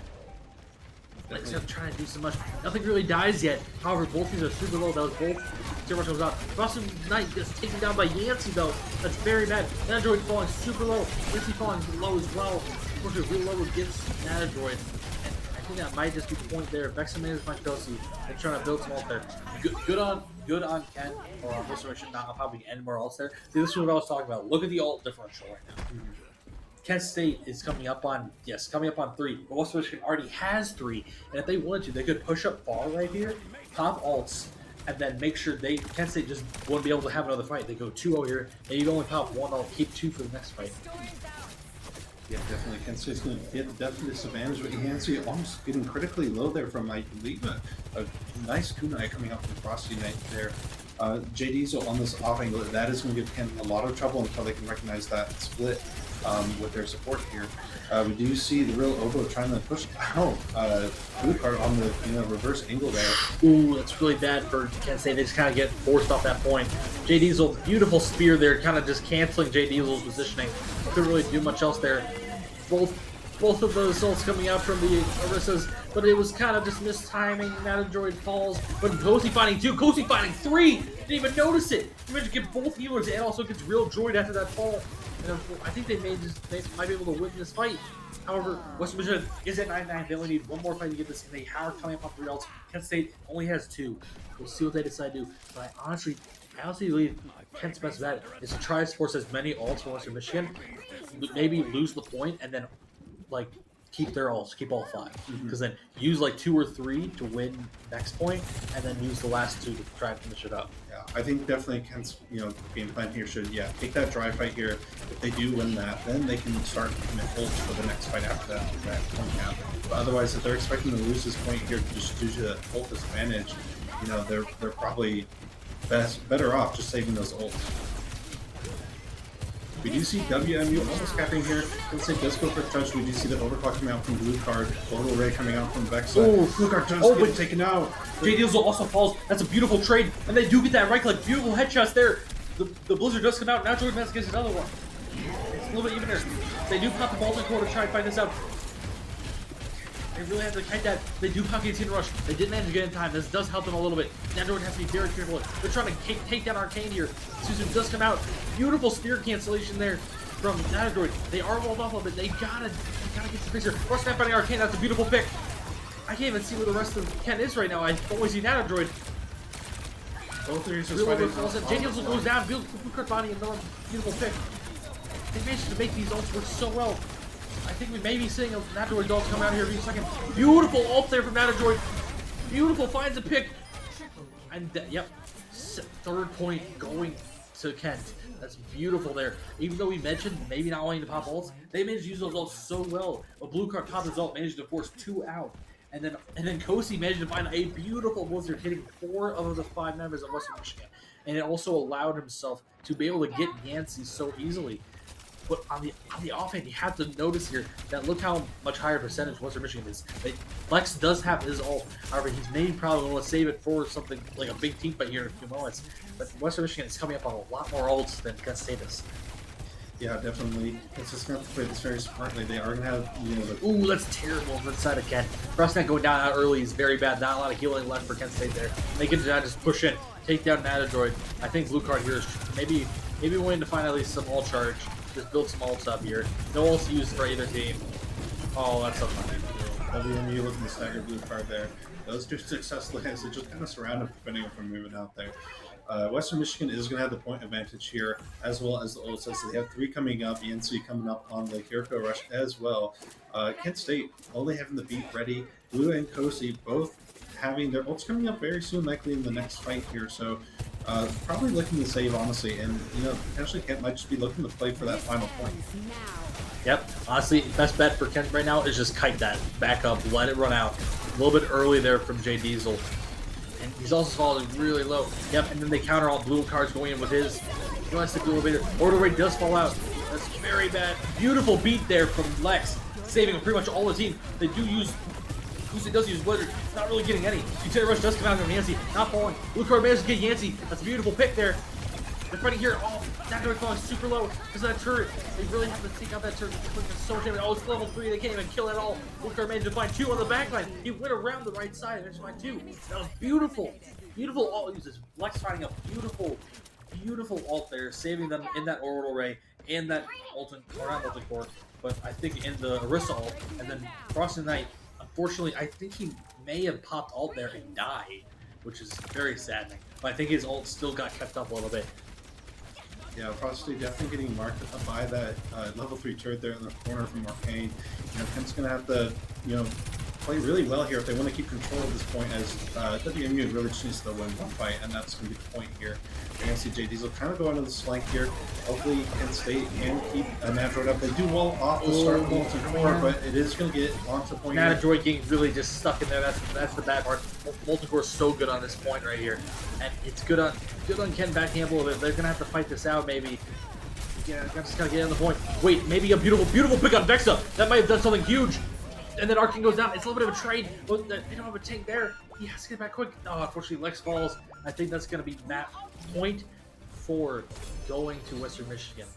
C: Like, instead of trying to do so much, nothing really dies yet. However, both teams are super low. That was both. Super much goes out. Boston Knight gets taken down by Yancey though. That's very bad. Android falling super low. Yancey falling low as well. Of course, real low against Android. And I think that might just be the point there. Vexa manages my Chelsea. They're trying to build some ult there. Good on Ken or on Restoration. Not I'll probably end more ults there. See, this is what I was talking about. Look at the ult differential right now. Kent State is coming up on 3, but West Michigan already has 3, and if they wanted to, they could push up far right here, pop ults, and then make sure Kent State just won't be able to have another fight. They go 2-0 here, and you only pop 1 ult, keep 2 for the next fight.
B: Yeah, definitely. Kent State's going to get the depth disadvantage, but you can see almost getting critically low there from, I believe, a nice kunai coming out from Frosty Knight there. J Diesel on this off angle, that is going to give Kent a lot of trouble until they can recognize that split. With their support here, we do see the real Obo trying to push out Blue Card on the reverse angle there.
C: Ooh, that's really bad for Kent State. They just kind of get forced off that point. J Diesel, beautiful spear there, kind of just canceling J Diesel's positioning. Couldn't really do much else there. Both of those assaults coming out from the Orissas, but it was kind of just mistiming. Natadroid falls, but Kosi finding 2, Kosi finding 3. Didn't even notice it. You managed to get both healers and also gets real droid after that fall. And I think they might be able to win this fight. However, Western Michigan is at 9-9. They only need 1 more fight to get this, and they are coming up on 3 ults. Kent State only has 2. We'll see what they decide to do. But I honestly believe Kent's best bet is to try to force as many ults from Western Michigan, maybe lose the point, and then like keep their ults, keep all 5. Because then use like 2 or 3 to win next point, and then use the last 2 to try and finish it up.
B: Yeah, I think definitely Kent's game plan here should take that dry fight here. If they do win that, then they can start picking ults for the next fight after that point out. But otherwise, if they're expecting to lose this point here just due to the ult disadvantage, they're probably better off just saving those ults. We do see WMU almost capping here. Let's say does go for touch. We do see the overclock coming out from Blue Card. Photo Ray coming out from Vexa. Blue Card just getting taken out.
C: J Diesel also falls. That's a beautiful trade. And they do get that right click. Beautiful headshots there. The Blizzard does come out. Now Jordan Mess gets another one. It's a little bit evener. They do pop the Baltic Core to try and find this out. They really have to kite that. They do pop the Team Rush. They did manage to get in time. This does help them a little bit. Now Jordan has to be very careful. They're trying to take down Arcane here. Susan does come out. Beautiful spear cancellation there from Natadroid. They are walled off a bit. They gotta get the picture. Rush snap fighting Arcane. That's a beautiful pick. I can't even see where the rest of Ken is right now. I only see Natadroid.
B: Both are just
C: fighting. J Diesel goes down. Beautiful body and another beautiful pick. They managed to make these ults work so well. I think we may be seeing a Natadroid ult come out here in a second. Beautiful ult there from Natadroid. Beautiful, finds a pick. And yep, 3rd point going to Kent. That's beautiful there. Even though we mentioned maybe not wanting to pop ults, they managed to use those ults so well. A Blue Card popped his ult, managed to force 2 out. And then Kosi managed to find a beautiful blizzard, hitting 4 of the 5 members of Western Michigan. And it also allowed himself to be able to get Yancey so easily. But on the offhand, you have to notice here that look how much higher percentage Western Michigan is. Lex does have his ult, however, he's maybe probably going to save it for something like a big team fight here in a few moments. But Western Michigan is coming up on a lot more ults than Kent State is.
B: Yeah, definitely. It's just going to play this very smartly. They are going to have,
C: Ooh, that's terrible on the side of Kent. Frostnet going down out early is very bad. Not a lot of healing left for Kent State there. They can just push in, take down Natadroid. I think Blue Card here is maybe willing to find at least some ult charge. Just build some ults up here. No ults used for either team. Oh, that's so funny.
B: WMU looking to stagger Blue Card there. Those 2 successfully as they just kind of surround him, preventing him from moving out there. Western Michigan is going to have the point advantage here, as well as the ults. So they have 3 coming up, ENC coming up on the Kiriko Rush as well. Kent State only having the beat ready. Blue and Kosi both having their ults coming up very soon, likely in the next fight here. So probably looking to save, honestly, and potentially Kent might just be looking to play for that final point.
C: Yep, honestly, best bet for Kent right now is just kite that back up, let it run out. A little bit early there from J Diesel. And he's also falling really low. Yep, and then they counter all Blue Cards going in with his domestic elevator. Order rate does fall out. That's very bad. Beautiful beat there from Lex, saving pretty much all the team. They do use Kusi does use Blizzard. Not really getting any. Utility Rush does come out from Yancey. Not falling. Blue Card managed to get Yancey. That's a beautiful pick there. They're fighting here. Oh, Nagatory falling super low because of that turret. They really have to take out that turret. It's so much damage. Oh, it's level 3. They can't even kill it at all. Bluecard managed to find 2 on the backline. He went around the right side and managed to find 2. That was beautiful. Beautiful ult. He uses Lex finding a beautiful ult there, saving them in that orbital ray and that not core, but I think in the Orisa ult, and then Frost and Knight. Unfortunately, I think he may have popped ult there and died, which is very saddening. But I think his ult still got kept up a little bit.
B: Yeah, Frosty definitely getting marked by that level 3 turret there in the corner from Arcane. Kent's going to have to, play really well here if they want to keep control at this point, as WMU really just needs to win one fight, and that's going to be the point here. You're going to see J Diesel kind of go into the flank here. Hopefully Kent State can keep a Natadroid up. They do well off the start of Molten Core, but it is going to get onto the point.
C: Natadroid getting really just stuck in there. That's the bad part. Molten Core is so good on this point right here, and it's good on Ken backing up a little bit. They're going to have to fight this out maybe. Yeah, just gotta get on the point. Wait, maybe a beautiful pick on Vexa. That might have done something huge. And then Arcane goes down. It's a little bit of a trade. But they don't have a tank there. He has to get back quick. Oh, unfortunately, Lex falls. I think that's going to be map point for going to Western Michigan.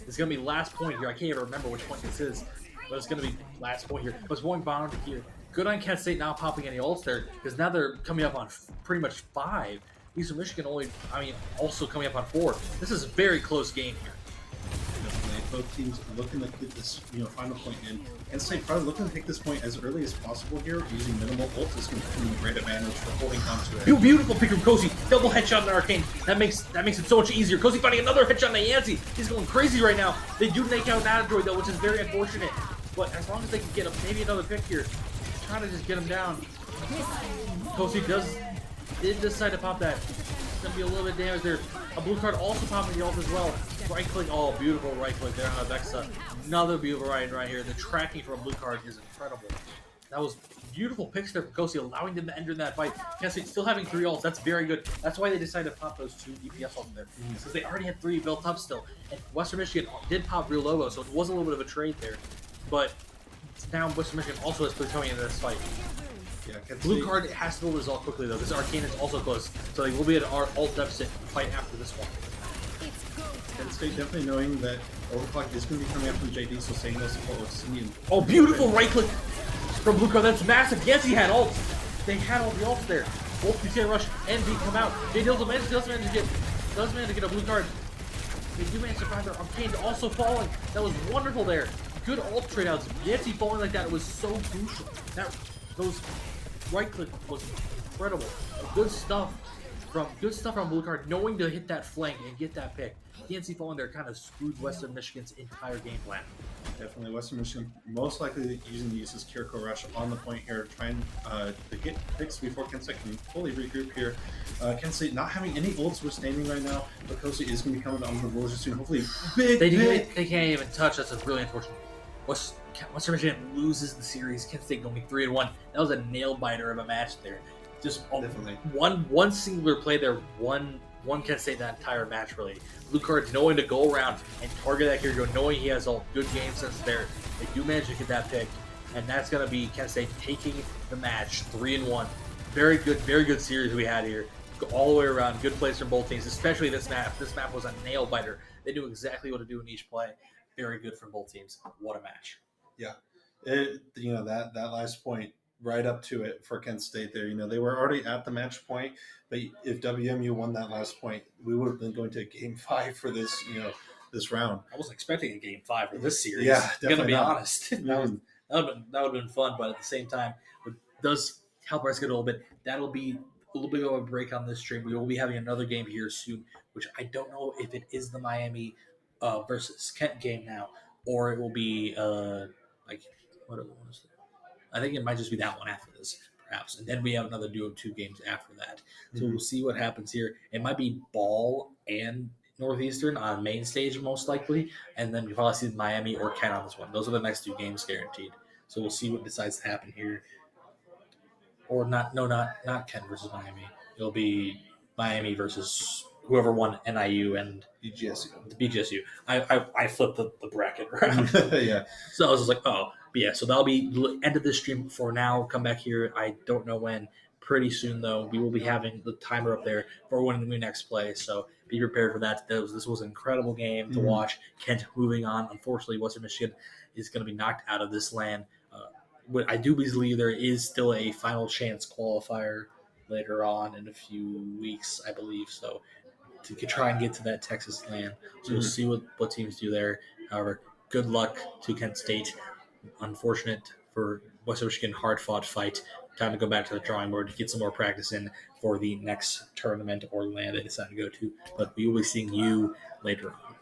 C: It's going to be last point here. I can't even remember which point this is. But it's going to be last point here. But it's going bound here. Good on Kent State not popping any ults there. Because now they're coming up on pretty much 5. Eastern Michigan also coming up on 4. This is a very close game here.
B: Both teams are looking to get this, final point in. Kent State probably looking to take this point as early as possible here, using minimal ult is going to be a great advantage for holding on to it.
C: Beautiful pick from Kosi. Double headshot on Arcane. That makes it so much easier. Kosi finding another headshot on Yancy. He's going crazy right now. They do take out Natadroid though, which is very unfortunate. But as long as they can get maybe another pick here, trying to just get him down. Kosi did decide to pop that. It's going to be a little bit damaged there. A blue card also popping the ult as well. Right click, oh, beautiful right click there on a Vexa. Another beautiful right here. The tracking for a blue card is incredible. That was beautiful picks there for Kosi, allowing them to enter that fight. Kent State still having 3 ults. That's very good. That's why they decided to pop those 2 DPS ults there. Because they already had 3 built up still. And Western Michigan did pop Real Lobo, so it was a little bit of a trade there. But now Western Michigan also has 3 coming into this fight.
B: Yeah,
C: Blue card has to resolve quickly though. This Arcane is also close, so they will be at our ult deficit fight after this one.
B: Kent State definitely knowing that Overclock is going to be coming up from JD, so saying no support with Simian.
C: Oh, beautiful right click from Blue card. That's massive. Yes, he had ults. They had all the ults there. Both BTN rush and B come out. J Dills does manage to get a blue card. They do manage to find their Arcane also falling. That was wonderful there. Good ult trade outs. Yancy falling like that was so crucial. Those right click was incredible. Good stuff from Blue Card, knowing to hit that flank and get that pick. DNC falling there kind of screwed Western Michigan's entire game plan.
B: Definitely, Western Michigan most likely using the uses Kiriko Rush on the point here, trying to get picks before Kent State can fully regroup here. Kent State not having any ults withstanding right now, but Kosi is going to be coming on the Bulls soon. Hopefully,
C: they can't even touch. That's really unfortunate. Western Michigan loses the series. Kent State going 3-1. That was a nail biter of a match there. Just
B: definitely
C: one singular play there. One Kent State that entire match really. Blue card knowing to go around and target that Kiriko, knowing he has all good game sense there. They do manage to get that pick, and that's going to be Kent State taking the match 3-1. Very good series we had here. All the way around. Good plays from both teams, especially this map. This map was a nail biter. They knew exactly what to do in each play. Very good from both teams. What a match.
B: Yeah, that last point right up to it for Kent State there. They were already at the match point, but if WMU won that last point, we would have been going to Game 5 for this this round.
C: I wasn't expecting a Game 5 for this series.
B: Yeah,
C: definitely. I'm gonna be
B: not.
C: honest. that would have been fun, but at the same time, it does help us get a little bit. That'll be a little bit of a break on this stream. We will be having another game here soon, which I don't know if it is the Miami versus Kent game now, or it will be what was it? I think it might just be that one after this, perhaps, and then we have another duo of 2 games after that. So we'll see what happens here. It might be Ball and Northeastern on main stage most likely, and then we probably see Miami or Kent on this one. Those are the next 2 games guaranteed. So we'll see what decides to happen here. Or not Kent versus Miami. It'll be Miami versus whoever won NIU and BGSU. I flipped the bracket around.
B: Yeah.
C: So I was just like, oh, but yeah. So that'll be end of this stream for now. Come back here. I don't know when, pretty soon, though. We will be having the timer up there for when we next play, so be prepared for that. This was an incredible game to watch. Kent moving on. Unfortunately, Western Michigan is going to be knocked out of this LAN. I do believe there is still a final chance qualifier later on in a few weeks, I believe, so to try and get to that Texas LAN. So we'll see what teams do there. However, good luck to Kent State. Unfortunate for Western Michigan, hard-fought fight. Time to go back to the drawing board to get some more practice in for the next tournament or LAN they decide to go to. But we will be seeing you later on.